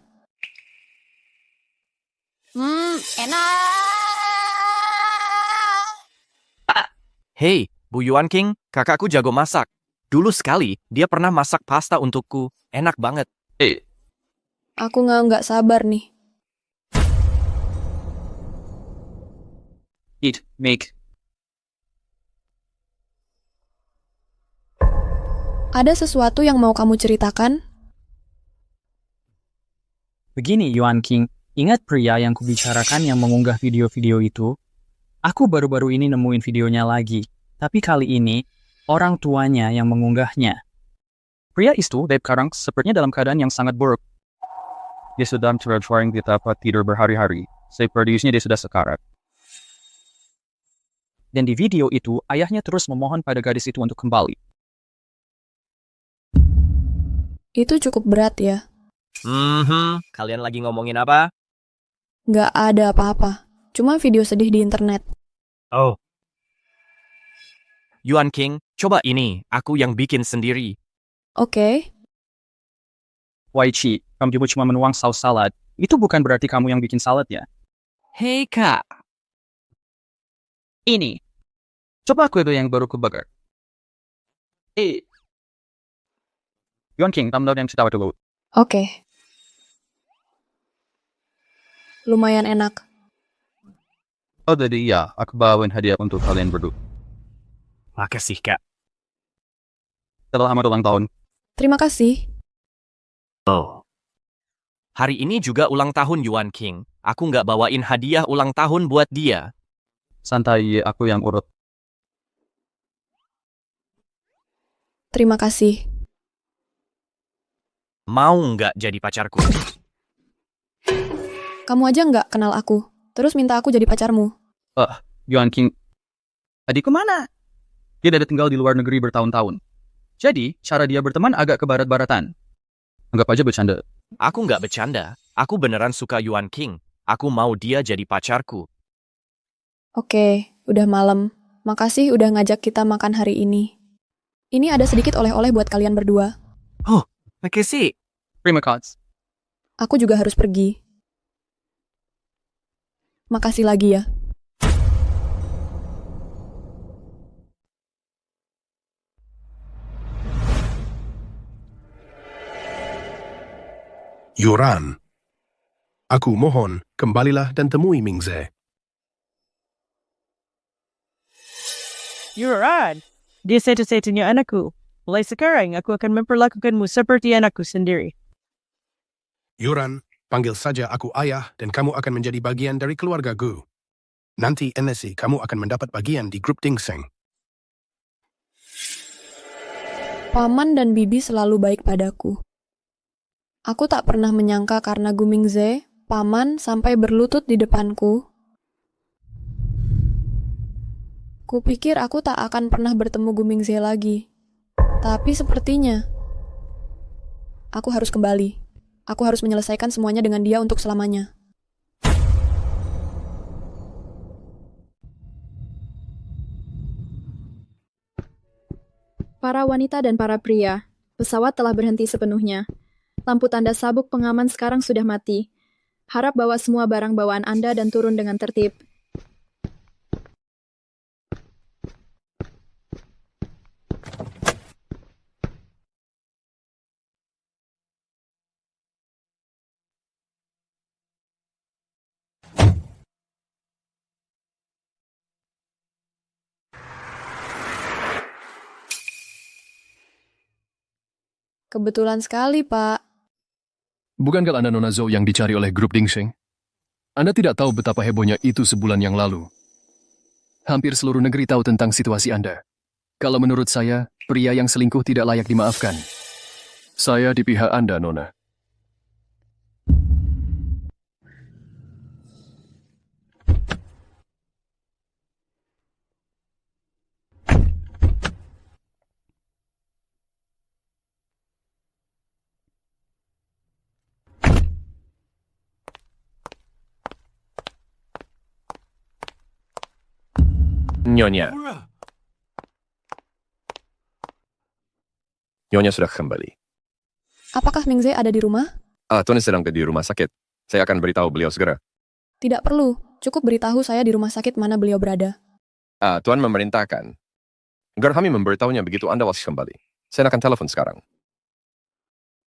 Enak.
Hey, Bu Yuan King, kakakku jago masak. Dulu sekali, dia pernah masak pasta untukku. Enak banget.
Aku nggak sabar nih.
Eat, make.
Ada sesuatu yang mau kamu ceritakan?
Begini, Yuan King. Ingat pria yang kubicarakan yang mengunggah video-video itu? Aku baru-baru ini nemuin videonya lagi. Tapi kali ini, orang tuanya yang mengunggahnya. Pria itu, Dave Karang, sepertinya dalam keadaan yang sangat buruk. Dia sedang terjaring di tempat tidur berhari-hari. Sepertinya dia sudah sekarat. Dan di video itu, ayahnya terus memohon pada gadis itu untuk kembali.
Itu cukup berat ya.
Kalian lagi ngomongin apa?
Nggak ada apa-apa. Cuma video sedih di internet.
Oh. Yuan King, coba ini. Aku yang bikin sendiri.
Oke.
Wai Chi, kamu cuma menuang saus salad. Itu bukan berarti kamu yang bikin salad ya.
Hei kak.
Ini. Coba kue yang baru kubakar. Yuan King, kamu yang cerita dulu.
Oke. Lumayan enak.
Oh, jadi iya, aku bawain hadiah untuk kalian berdua.
Makasih kak.
Selamat ulang tahun.
Terima kasih.
Oh. Hari ini juga ulang tahun Yuan King. Aku nggak bawain hadiah ulang tahun buat dia.
Santai, aku yang urut.
Terima kasih.
Mau nggak jadi pacarku?
Kamu aja nggak kenal aku. Terus minta aku jadi pacarmu.
Yuan King. Adikku mana? Dia udah tinggal di luar negeri bertahun-tahun. Jadi, cara dia berteman agak ke barat-baratan. Anggap aja bercanda.
Aku nggak bercanda. Aku beneran suka Yuan King. Aku mau dia jadi pacarku.
Oke, udah malam. Makasih udah ngajak kita makan hari ini. Ini ada sedikit oleh-oleh buat kalian berdua.
Oh, makasih.
Terima kasih.
Aku juga harus pergi. Makasih lagi ya.
Yuran. Aku mohon, kembalilah dan temui Mingze.
Yuran, dia satu-satunya anakku. Mulai sekarang aku akan memperlakukanmu seperti anakku sendiri.
Yuran, panggil saja aku ayah dan kamu akan menjadi bagian dari keluarga Gu. Nanti NSI kamu akan mendapat bagian di grup Dingseng.
Paman dan bibi selalu baik padaku. Aku tak pernah menyangka karena Gu Mingze, paman sampai berlutut di depanku. Kupikir aku tak akan pernah bertemu Gu Mingze lagi. Tapi sepertinya aku harus kembali. Aku harus menyelesaikan semuanya dengan dia untuk selamanya.
Para wanita dan para pria, pesawat telah berhenti sepenuhnya. Lampu tanda sabuk pengaman sekarang sudah mati. Harap bawa semua barang bawaan Anda dan turun dengan tertib.
Kebetulan sekali, Pak.
Bukankah Anda Nona Zhou yang dicari oleh grup Dingseng? Anda tidak tahu betapa hebohnya itu sebulan yang lalu. Hampir seluruh negeri tahu tentang situasi Anda. Kalau menurut saya, pria yang selingkuh tidak layak dimaafkan. Saya di pihak Anda, Nona.
Nyonya. Nyonya sudah kembali.
Apakah Mingze ada di rumah?
Tuan sedang di rumah sakit. Saya akan beritahu beliau segera.
Tidak perlu, cukup beritahu saya di rumah sakit mana beliau berada.
Tuan memerintahkan agar kami memberitahunya begitu Anda was kembali. Saya akan telepon sekarang.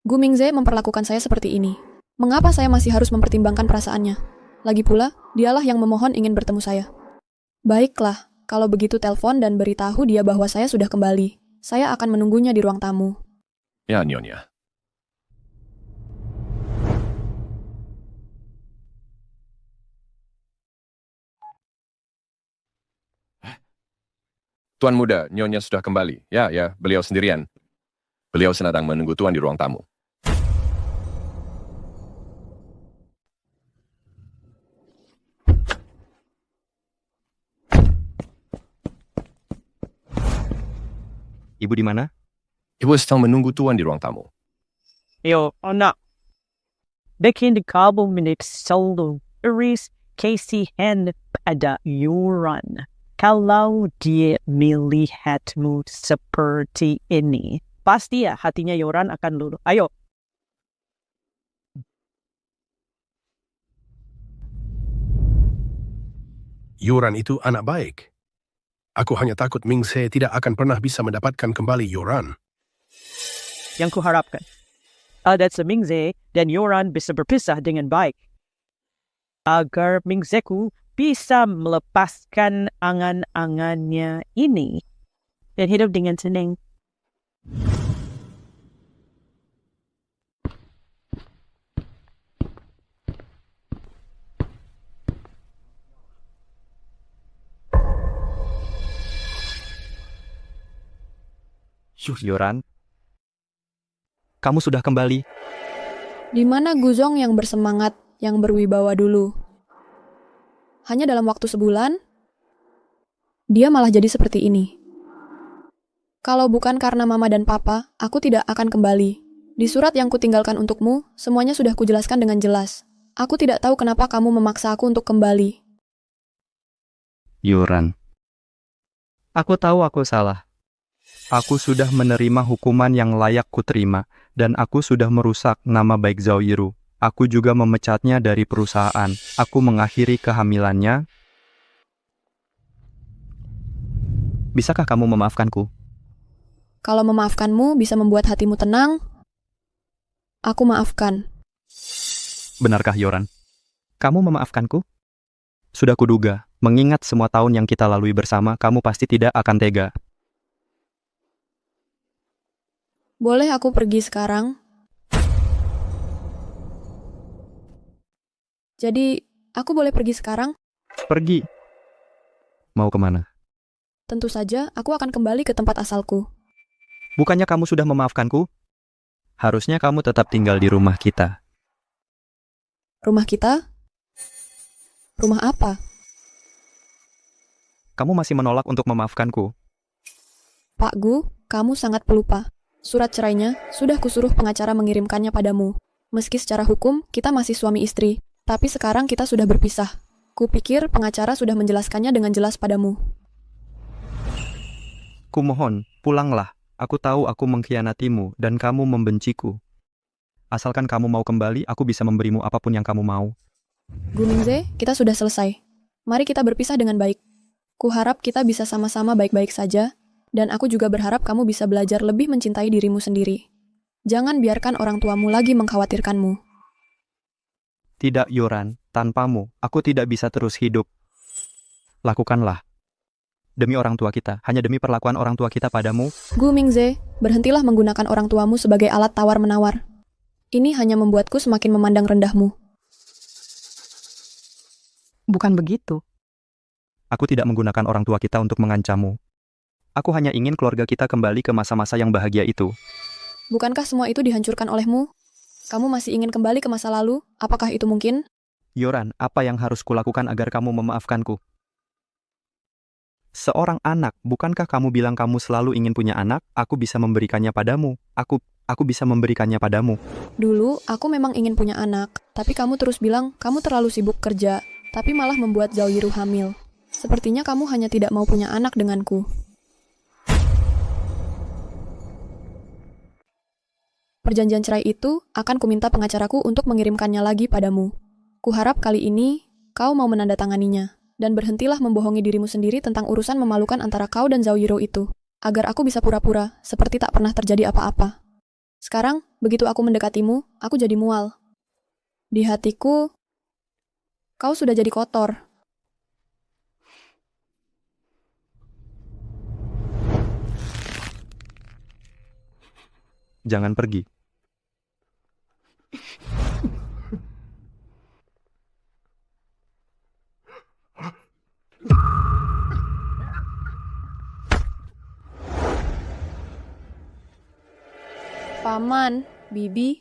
Gu Mingze memperlakukan saya seperti ini. Mengapa saya masih harus mempertimbangkan perasaannya? Lagi pula, dialah yang memohon ingin bertemu saya. Baiklah, kalau begitu telepon dan beritahu dia bahwa saya sudah kembali. Saya akan menunggunya di ruang tamu.
Ya, Nyonya. Tuan muda, Nyonya sudah kembali. Ya, beliau sendirian. Beliau sedang menunggu Tuan di ruang tamu.
Ibu di mana?
Ibu sedang menunggu Tuan di ruang tamu.
Yo, anak. Bikin di kabel menit solo. Iris kasihan pada Yoran. Kalau dia melihatmu seperti ini, pasti ya hatinya Yoran akan luluh. Ayo.
Yoran itu anak baik. Aku hanya takut Mingse tidak akan pernah bisa mendapatkan kembali Yoran.
Yang kuharapkan. Ada Mingze dan Yoran bisa berpisah dengan baik. Agar Mingzeku bisa melepaskan angan-angannya ini dan hidup dengan senang.
Yoran, kamu sudah kembali.
Di mana Guzong yang bersemangat, yang berwibawa dulu? Hanya dalam waktu sebulan, dia malah jadi seperti ini. Kalau bukan karena mama dan papa, aku tidak akan kembali. Di surat yang kutinggalkan untukmu, semuanya sudah kujelaskan dengan jelas. Aku tidak tahu kenapa kamu memaksa aku untuk kembali.
Yoran, aku tahu aku salah. Aku sudah menerima hukuman yang layak kuterima, dan aku sudah merusak nama baik Zhao Yiru. Aku juga memecatnya dari perusahaan. Aku mengakhiri kehamilannya. Bisakah kamu memaafkanku?
Kalau memaafkanmu bisa membuat hatimu tenang, aku maafkan.
Benarkah, Yoran? Kamu memaafkanku? Sudah kuduga, mengingat semua tahun yang kita lalui bersama, kamu pasti tidak akan tega.
Boleh aku pergi sekarang? Jadi, aku boleh pergi sekarang?
Pergi? Mau kemana?
Tentu saja, aku akan kembali ke tempat asalku.
Bukannya kamu sudah memaafkanku? Harusnya kamu tetap tinggal di rumah kita.
Rumah kita? Rumah apa?
Kamu masih menolak untuk memaafkanku.
Pak Gu, kamu sangat pelupa. Surat cerainya sudah kusuruh pengacara mengirimkannya padamu. Meski secara hukum kita masih suami istri, tapi sekarang kita sudah berpisah. Kupikir pengacara sudah menjelaskannya dengan jelas padamu.
Kumohon, pulanglah. Aku tahu aku mengkhianatimu dan kamu membenciku. Asalkan kamu mau kembali, aku bisa memberimu apapun yang kamu mau.
Gu Mingze, kita sudah selesai. Mari kita berpisah dengan baik. Kuharap kita bisa sama-sama baik-baik saja, dan aku juga berharap kamu bisa belajar lebih mencintai dirimu sendiri. Jangan biarkan orang tuamu lagi mengkhawatirkanmu.
Tidak, Yoran. Tanpamu, aku tidak bisa terus hidup. Lakukanlah. Demi orang tua kita, hanya demi perlakuan orang tua kita padamu.
Gu Mingze, berhentilah menggunakan orang tuamu sebagai alat tawar-menawar. Ini hanya membuatku semakin memandang rendahmu.
Bukan begitu.
Aku tidak menggunakan orang tua kita untuk mengancammu. Aku hanya ingin keluarga kita kembali ke masa-masa yang bahagia itu.
Bukankah semua itu dihancurkan olehmu? Kamu masih ingin kembali ke masa lalu? Apakah itu mungkin?
Yoran, apa yang harus kulakukan agar kamu memaafkanku? Seorang anak, bukankah kamu bilang kamu selalu ingin punya anak? Aku bisa memberikannya padamu. Aku bisa memberikannya padamu.
Dulu, aku memang ingin punya anak. Tapi kamu terus bilang kamu terlalu sibuk kerja. Tapi malah membuat Zhao Yiru hamil. Sepertinya kamu hanya tidak mau punya anak denganku. Perjanjian cerai itu akan kuminta pengacaraku untuk mengirimkannya lagi padamu. Kuharap kali ini kau mau menandatanganinya, dan berhentilah membohongi dirimu sendiri tentang urusan memalukan antara kau dan Zhao Yiro itu, agar aku bisa pura-pura seperti tak pernah terjadi apa-apa. Sekarang, begitu aku mendekatimu, aku jadi mual. Di hatiku, kau sudah jadi kotor.
Jangan pergi.
Paman, Bibi,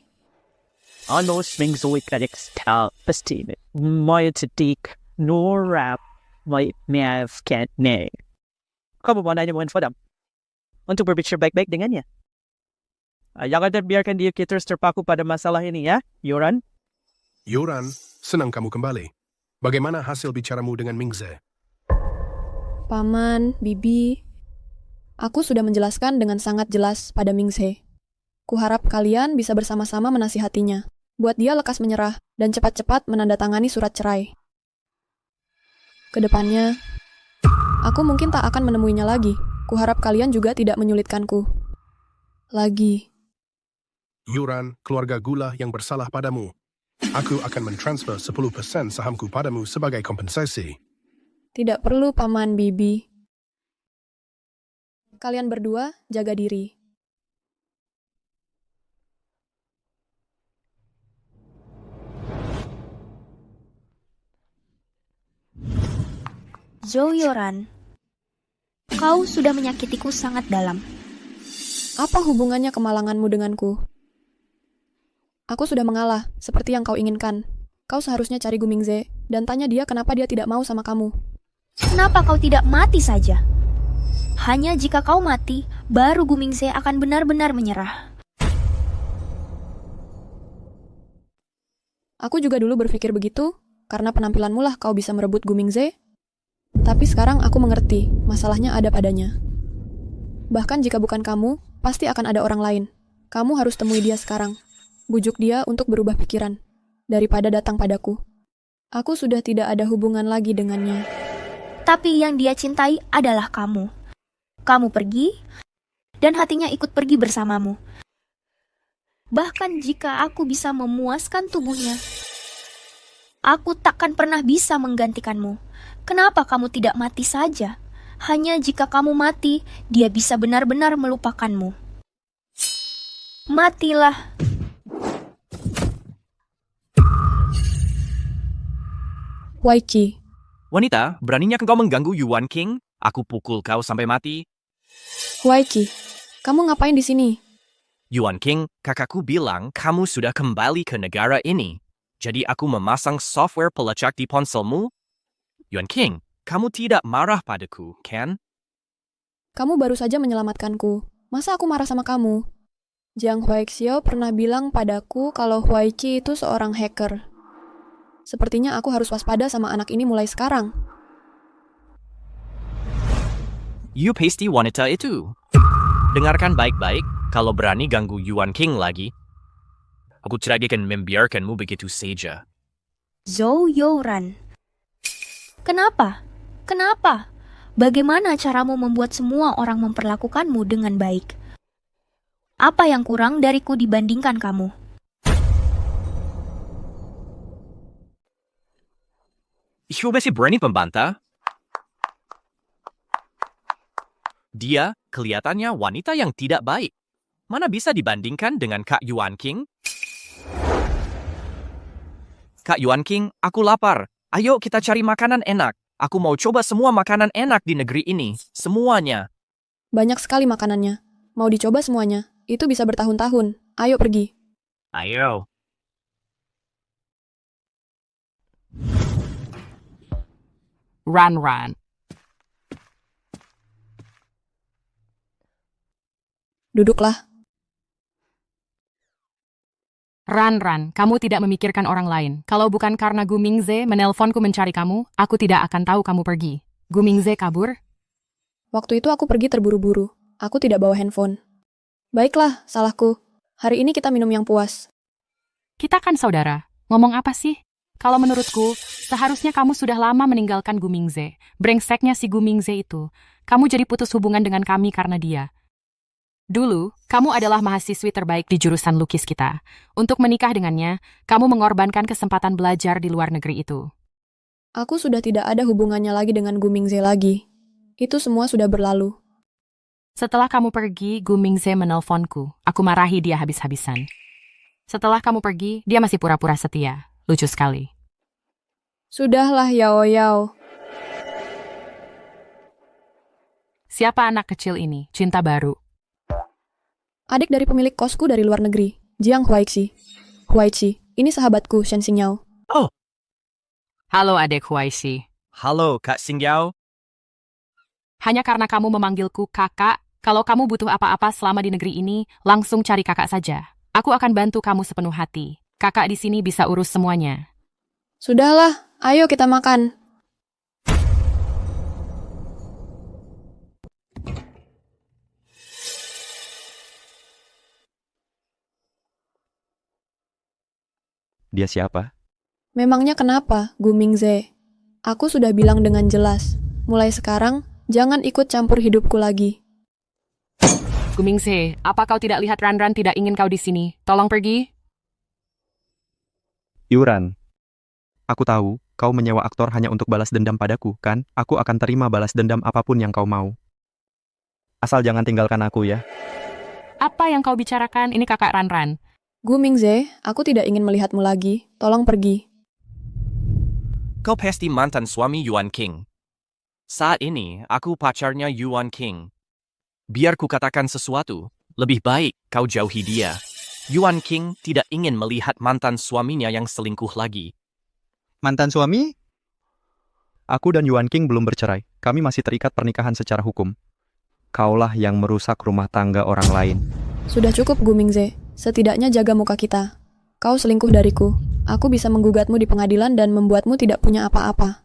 Ano Ming Zoe Kadexta Pasti Maya Titik Norap May Mev Kent Ne. Kamu mau nanya mo Fadam untuk berbicara baik-baik dengannya. Jangan biarkan dia terus terpaku pada masalah ini ya, Yoran.
Yoran, senang kamu kembali. Bagaimana hasil bicaramu dengan Mingze?
Paman, Bibi, aku sudah menjelaskan dengan sangat jelas pada Mingze. Kuharap kalian bisa bersama-sama menasihatinya, buat dia lekas menyerah dan cepat-cepat menandatangani surat cerai. Kedepannya, aku mungkin tak akan menemuinya lagi. Kuharap kalian juga tidak menyulitkanku lagi.
Yoran, keluarga Gula yang bersalah padamu. Aku akan mentransfer 10% sahamku padamu sebagai kompensasi.
Tidak perlu, Paman Bibi. Kalian berdua jaga diri.
Zhao Yoran, kau sudah menyakitiku sangat dalam.
Apa hubungannya kemalanganmu denganku? Aku sudah mengalah, seperti yang kau inginkan. Kau seharusnya cari Gu Mingze dan tanya dia kenapa dia tidak mau sama kamu.
Kenapa kau tidak mati saja? Hanya jika kau mati, baru Gu Mingze akan benar-benar menyerah.
Aku juga dulu berpikir begitu, karena penampilanmu lah kau bisa merebut Gu Mingze. Tapi sekarang aku mengerti, masalahnya ada padanya. Bahkan jika bukan kamu, pasti akan ada orang lain. Kamu harus temui dia sekarang. Bujuk dia untuk berubah pikiran, daripada datang padaku. Aku sudah tidak ada hubungan lagi dengannya.
Tapi yang dia cintai adalah kamu. Kamu pergi, dan hatinya ikut pergi bersamamu. Bahkan jika aku bisa memuaskan tubuhnya, aku takkan pernah bisa menggantikanmu. Kenapa kamu tidak mati saja? Hanya jika kamu mati, dia bisa benar-benar melupakanmu. Matilah.
Waiqi.
Wanita, beraninya kau mengganggu Yuan King? Aku pukul kau sampai mati.
Waiqi, kamu ngapain di sini?
Yuan King, kakakku bilang kamu sudah kembali ke negara ini. Jadi aku memasang software pelacak di ponselmu. Yuan King, kamu tidak marah padaku, kan?
Kamu baru saja menyelamatkanku. Masa aku marah sama kamu? Jiang Huaixiao pernah bilang padaku kalau Huaiqi itu seorang hacker. Sepertinya aku harus waspada sama anak ini mulai sekarang.
You pasti wanita itu. Dengarkan baik-baik, kalau berani ganggu Yuan King lagi, aku tidak akan membiarkanmu begitu saja.
Zhao Yoran. Kenapa? Kenapa? Bagaimana caramu membuat semua orang memperlakukanmu dengan baik? Apa yang kurang dariku dibandingkan kamu?
Ibu masih berani membantah? Dia kelihatannya wanita yang tidak baik. Mana bisa dibandingkan dengan Kak Yuan King? Kak Yuan King, aku lapar. Ayo kita cari makanan enak. Aku mau coba semua makanan enak di negeri ini. Semuanya.
Banyak sekali makanannya. Mau dicoba semuanya. Itu bisa bertahun-tahun. Ayo pergi.
Ayo.
Ran.
Duduklah.
Ran, kamu tidak memikirkan orang lain. Kalau bukan karena Gu Mingze menelponku mencari kamu, aku tidak akan tahu kamu pergi. Gu Mingze kabur?
Waktu itu aku pergi terburu-buru. Aku tidak bawa handphone. Baiklah, salahku. Hari ini kita minum yang puas.
Kita kan saudara. Ngomong apa sih? Kalau menurutku, seharusnya kamu sudah lama meninggalkan Gu Mingze. Brengseknya si Gu Mingze itu. Kamu jadi putus hubungan dengan kami karena dia. Dulu, kamu adalah mahasiswi terbaik di jurusan lukis kita. Untuk menikah dengannya, kamu mengorbankan kesempatan belajar di luar negeri itu.
Aku sudah tidak ada hubungannya lagi dengan Gu Mingze lagi. Itu semua sudah berlalu.
Setelah kamu pergi, Gu Mingze menelponku. Aku marahi dia habis-habisan. Setelah kamu pergi, dia masih pura-pura setia. Lucu sekali.
Sudahlah, Yao Yao.
Siapa anak kecil ini? Cinta baru.
Adik dari pemilik kosku dari luar negeri, Jiang Huaiqi. Huaiqi, ini sahabatku, Shen Xingyao.
Oh,
Halo adik Huaiqi.
halo Kak Xingyao.
Hanya karena kamu memanggilku kakak, kalau kamu butuh apa-apa selama di negeri ini, langsung cari kakak saja. Aku akan bantu kamu sepenuh hati. Kakak di sini bisa urus semuanya.
Sudahlah, ayo kita makan.
Dia siapa?
Memangnya kenapa, Gu Mingze? Aku sudah bilang dengan jelas. Mulai sekarang, jangan ikut campur hidupku lagi.
Gu Mingze, apa kau tidak lihat Ran tidak ingin kau di sini? Tolong pergi.
Yuran. Aku tahu, kau menyewa aktor hanya untuk balas dendam padaku, kan? Aku akan terima balas dendam apapun yang kau mau. Asal jangan tinggalkan aku ya.
Apa yang kau bicarakan? Ini kakak Ran.
Gu Mingze, aku tidak ingin melihatmu lagi. Tolong pergi.
Kau pasti mantan suami Yuan King. Saat ini, aku pacarnya Yuan King. Biar ku katakan sesuatu, lebih baik kau jauhi dia. Yuan King tidak ingin melihat mantan suaminya yang selingkuh lagi.
Mantan suami? Aku dan Yuan King belum bercerai. Kami masih terikat pernikahan secara hukum. Kaulah yang merusak rumah tangga orang lain.
Sudah cukup, Gu Mingze. Setidaknya jaga muka kita. Kau selingkuh dariku. Aku bisa menggugatmu di pengadilan dan membuatmu tidak punya apa-apa.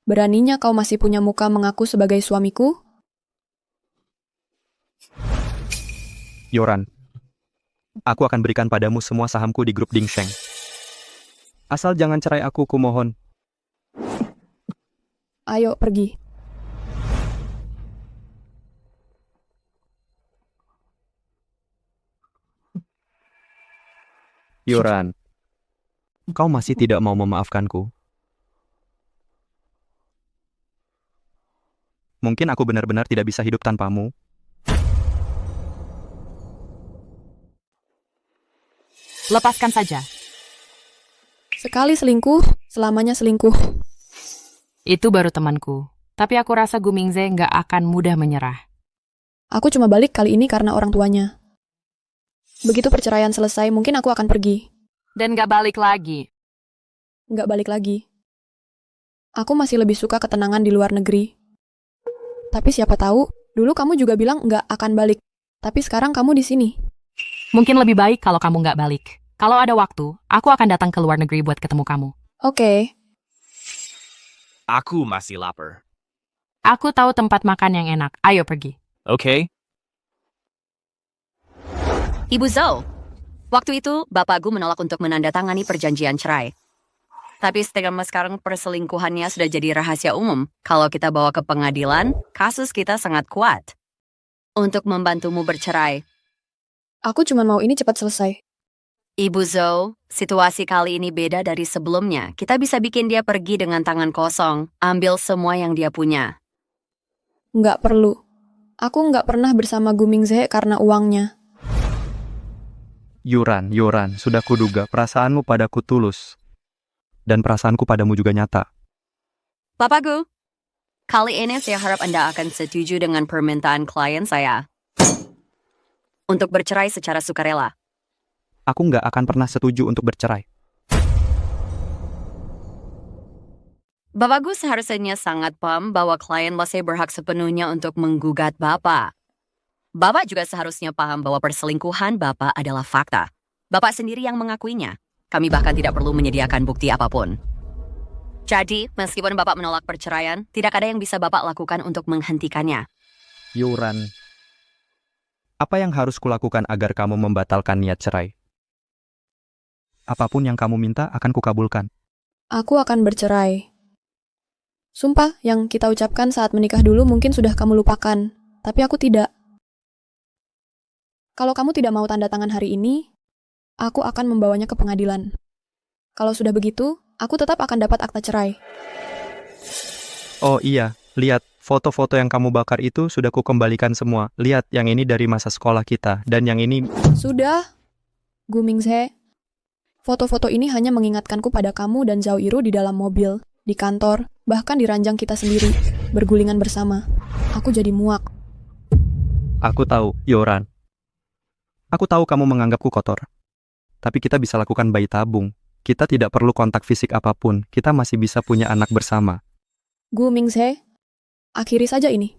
Beraninya kau masih punya muka mengaku sebagai suamiku?
Yoran, aku akan berikan padamu semua sahamku di grup Dingsheng. Asal jangan cerai aku, kumohon.
Ayo, pergi.
Yoran, kau masih tidak mau memaafkanku? Mungkin aku benar-benar tidak bisa hidup tanpamu.
Lepaskan saja.
Sekali selingkuh, selamanya selingkuh.
Itu baru temanku. Tapi aku rasa Gu Mingze nggak akan mudah menyerah.
Aku cuma balik kali ini karena orang tuanya. Begitu perceraian selesai, mungkin aku akan pergi.
Dan nggak balik lagi.
Nggak balik lagi. Aku masih lebih suka ketenangan di luar negeri. Tapi siapa tahu, dulu kamu juga bilang nggak akan balik. Tapi sekarang kamu di sini.
Mungkin lebih baik kalau kamu nggak balik. Kalau ada waktu, aku akan datang ke luar negeri buat ketemu kamu.
Oke.
Aku masih lapar.
Aku tahu tempat makan yang enak. Ayo pergi.
Oke.
Ibu Zhou, waktu itu Bapak Gu menolak untuk menandatangani perjanjian cerai. Tapi sekarang perselingkuhannya sudah jadi rahasia umum. Kalau kita bawa ke pengadilan, kasus kita sangat kuat. Untuk membantumu bercerai.
Aku cuma mau ini cepat selesai.
Ibu Zhou, situasi kali ini beda dari sebelumnya. Kita bisa bikin dia pergi dengan tangan kosong. Ambil semua yang dia punya.
Nggak perlu. Aku nggak pernah bersama Gu Mingze karena uangnya.
Yoran, sudah kuduga perasaanmu padaku tulus. Dan perasaanku padamu juga nyata.
Bapak Gu, kali ini saya harap Anda akan setuju dengan permintaan klien saya. Untuk bercerai secara sukarela.
Aku nggak akan pernah setuju untuk bercerai.
Bapak Gu seharusnya sangat paham bahwa klien masih berhak sepenuhnya untuk menggugat Bapak. Bapak juga seharusnya paham bahwa perselingkuhan Bapak adalah fakta. Bapak sendiri yang mengakuinya. Kami bahkan tidak perlu menyediakan bukti apapun. Jadi, meskipun Bapak menolak perceraian, tidak ada yang bisa Bapak lakukan untuk menghentikannya.
Yoran, apa yang harus kulakukan agar kamu membatalkan niat cerai? Apapun yang kamu minta akan kukabulkan.
Aku akan bercerai. Sumpah yang kita ucapkan saat menikah dulu mungkin sudah kamu lupakan, tapi aku tidak. Kalau kamu tidak mau tanda tangan hari ini, aku akan membawanya ke pengadilan. Kalau sudah begitu, aku tetap akan dapat akta cerai.
Oh iya, lihat, foto-foto yang kamu bakar itu sudah kukembalikan semua. Lihat, yang ini dari masa sekolah kita, dan yang ini...
Sudah, Gu Mingze. Foto-foto ini hanya mengingatkanku pada kamu dan Zhao Iru di dalam mobil, di kantor, bahkan di ranjang kita sendiri, bergulingan bersama. Aku jadi muak.
Aku tahu, Yoran. Aku tahu kamu menganggapku kotor. Tapi kita bisa lakukan bayi tabung. Kita tidak perlu kontak fisik apapun. Kita masih bisa punya anak bersama.
Gu Mingze, akhiri saja ini.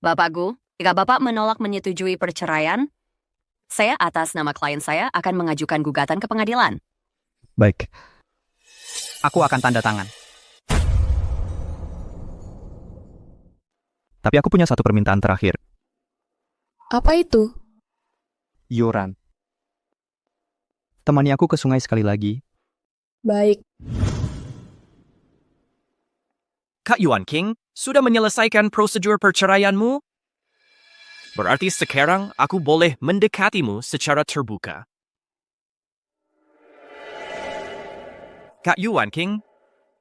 Bapak Gu, jika Bapak menolak menyetujui perceraian, saya atas nama klien saya akan mengajukan gugatan ke pengadilan.
Baik.
Aku akan tanda tangan.
Tapi aku punya satu permintaan terakhir.
Apa itu?
Yoran, temani aku ke sungai sekali lagi.
Baik.
Kak Yuan King, sudah menyelesaikan prosedur perceraianmu? Berarti sekarang aku boleh mendekatimu secara terbuka. Kak Yuan King,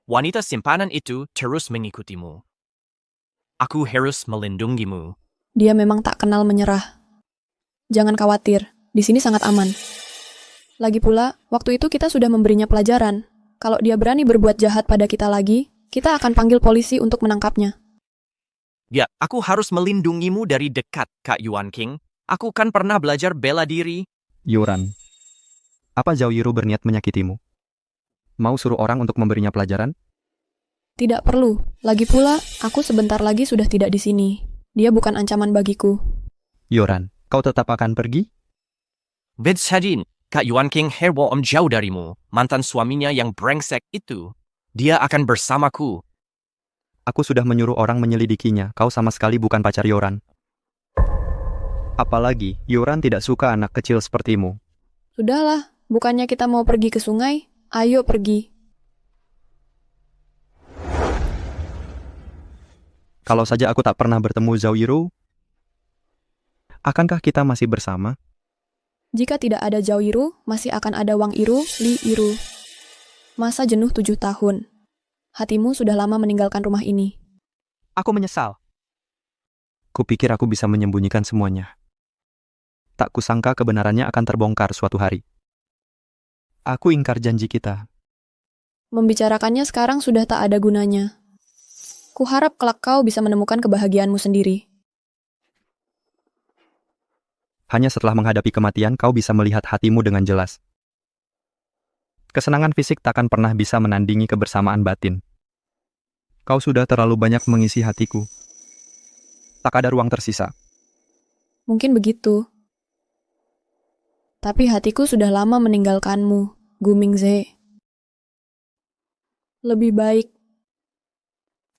wanita simpanan itu terus mengikutimu. Aku harus melindungimu.
Dia memang tak kenal menyerah. Jangan khawatir, di sini sangat aman. Lagi pula, waktu itu kita sudah memberinya pelajaran. Kalau dia berani berbuat jahat pada kita lagi, kita akan panggil polisi untuk menangkapnya.
Ya, aku harus melindungimu dari dekat, Kak Yuan King. Aku kan pernah belajar bela diri.
Yoran, apa Zhao Yiru berniat menyakitimu? Mau suruh orang untuk memberinya pelajaran?
Tidak perlu. Lagi pula, aku sebentar lagi sudah tidak di sini. Dia bukan ancaman bagiku.
Yoran, kau tetap akan pergi?
Sajin, Kak Yuan King herwo jauh darimu. Mantan suaminya yang brengsek itu. Dia akan bersamaku.
Aku sudah menyuruh orang menyelidikinya. Kau sama sekali bukan pacar Yoran. Apalagi, Yoran tidak suka anak kecil sepertimu.
Sudahlah, bukannya kita mau pergi ke sungai? Ayo pergi.
Kalau saja aku tak pernah bertemu Zhao Yiru, akankah kita masih bersama?
Jika tidak ada Zhao Yiru, masih akan ada Wang Iru, Li Iru. Masa jenuh 7 tahun. Hatimu sudah lama meninggalkan rumah ini.
Aku menyesal. Kupikir aku bisa menyembunyikan semuanya. Tak kusangka kebenarannya akan terbongkar suatu hari. Aku ingkar janji kita.
Membicarakannya sekarang sudah tak ada gunanya. Kuharap kelak kau bisa menemukan kebahagiaanmu sendiri.
Hanya setelah menghadapi kematian, kau bisa melihat hatimu dengan jelas. Kesenangan fisik takkan pernah bisa menandingi kebersamaan batin. Kau sudah terlalu banyak mengisi hatiku. Tak ada ruang tersisa.
Mungkin begitu. Tapi hatiku sudah lama meninggalkanmu, Gu Mingze. Lebih baik.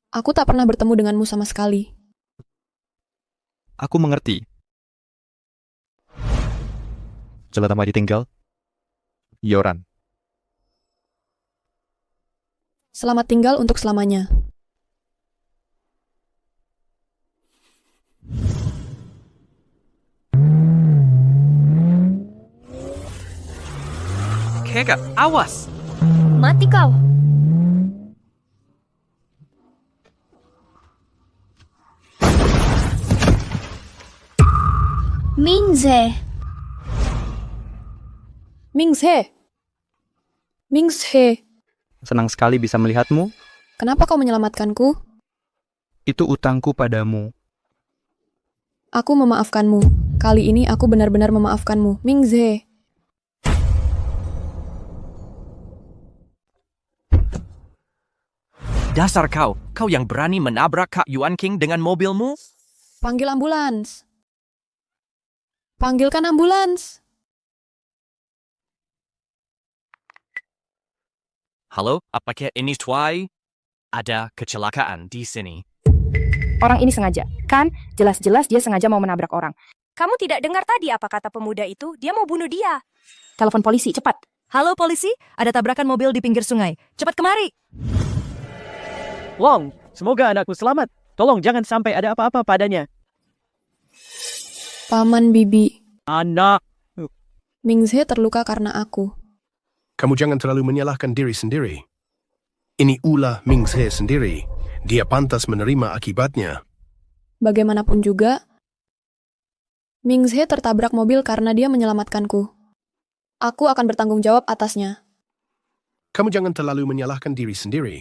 Aku tak pernah bertemu denganmu sama sekali.
Aku mengerti. Selamat ditinggal, Yoran.
Selamat tinggal untuk selamanya.
Keka, awas!
Mati kau! Mingze!
Mingze! Mingze!
Senang sekali bisa melihatmu.
Kenapa kau menyelamatkanku?
Itu utangku padamu.
Aku memaafkanmu. Kali ini aku benar-benar memaafkanmu, Mingze.
Dasar kau yang berani menabrak Kak Yuan King dengan mobilmu?
Panggil ambulans. Panggilkan ambulans.
Halo, apakah ini Twai? Ada kecelakaan di sini.
Orang ini sengaja, kan? Jelas-jelas dia sengaja mau menabrak orang. Kamu tidak dengar tadi apa kata pemuda itu? Dia mau bunuh dia. Telepon polisi, cepat. Halo polisi, ada tabrakan mobil di pinggir sungai. Cepat kemari.
Long, semoga anakku selamat. Tolong jangan sampai ada apa-apa padanya.
Paman Bibi,
Anak.
Mingze terluka karena aku.
Kamu jangan terlalu menyalahkan diri sendiri. Ini ulah Mingze sendiri. Dia pantas menerima akibatnya.
Bagaimanapun juga, Mingze tertabrak mobil karena dia menyelamatkanku. Aku akan bertanggung jawab atasnya.
Kamu jangan terlalu menyalahkan diri sendiri.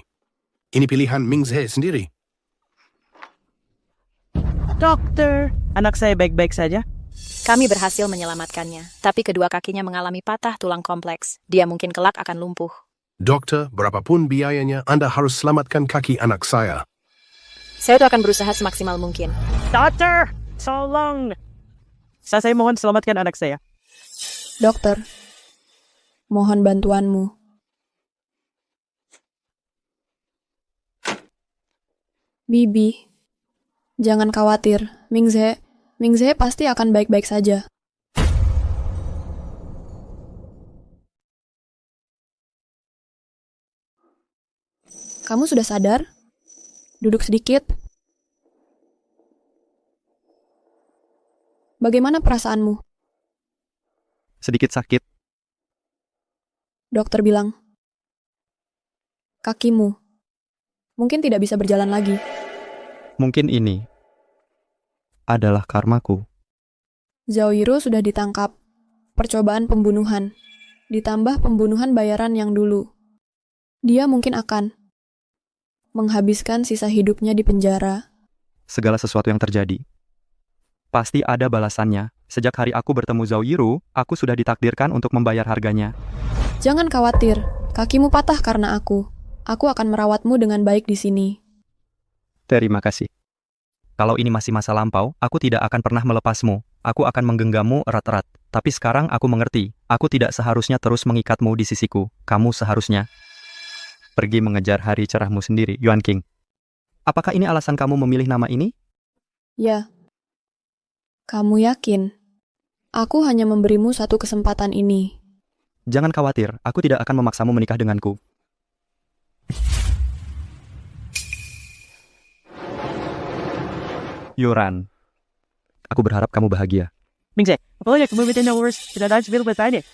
Ini pilihan Mingze sendiri.
Dokter, anak saya baik-baik saja.
Kami berhasil menyelamatkannya, tapi kedua kakinya mengalami patah tulang kompleks. Dia mungkin kelak akan lumpuh.
Dokter, berapapun biayanya, Anda harus selamatkan kaki anak saya.
Saya tuh akan berusaha semaksimal mungkin.
Dokter, tolong. Saya mohon selamatkan anak saya.
Dokter, mohon bantuanmu. Bibi, jangan khawatir. Mingze pasti akan baik-baik saja. Kamu sudah sadar? Duduk sedikit. Bagaimana perasaanmu?
Sedikit sakit.
Dokter bilang, kakimu mungkin tidak bisa berjalan lagi.
Mungkin ini adalah karmaku.
Zaoiro sudah ditangkap. Percobaan pembunuhan. Ditambah pembunuhan bayaran yang dulu. Dia mungkin akan menghabiskan sisa hidupnya di penjara.
Segala sesuatu yang terjadi pasti ada balasannya. Sejak hari aku bertemu Zaoiro, aku sudah ditakdirkan untuk membayar harganya.
Jangan khawatir, kakimu patah karena aku. Aku akan merawatmu dengan baik di sini.
Terima kasih. Kalau ini masih masa lampau, aku tidak akan pernah melepasmu. Aku akan menggenggammu erat-erat. Tapi sekarang aku mengerti, aku tidak seharusnya terus mengikatmu di sisiku. Kamu seharusnya pergi mengejar hari cerahmu sendiri, Yuan King. Apakah ini alasan kamu memilih nama ini?
Ya. Kamu yakin? Aku hanya memberimu satu kesempatan ini.
Jangan khawatir, aku tidak akan memaksamu menikah denganku. Yuran, aku berharap kamu bahagia.
Mingze, apalagi kamu bikin hours tidak ada bil bertanya.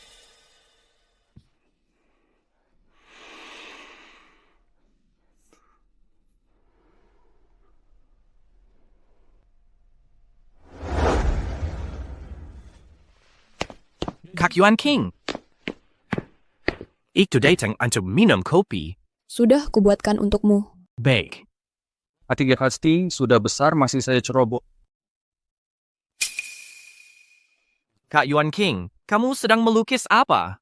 Kak Yuan King. Itu datang untuk minum kopi.
Sudah kubuatkan untukmu.
Baik.
Hati pasti sudah besar masih saya ceroboh.
Kak Yuan King, kamu sedang melukis apa?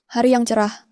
Hari yang cerah.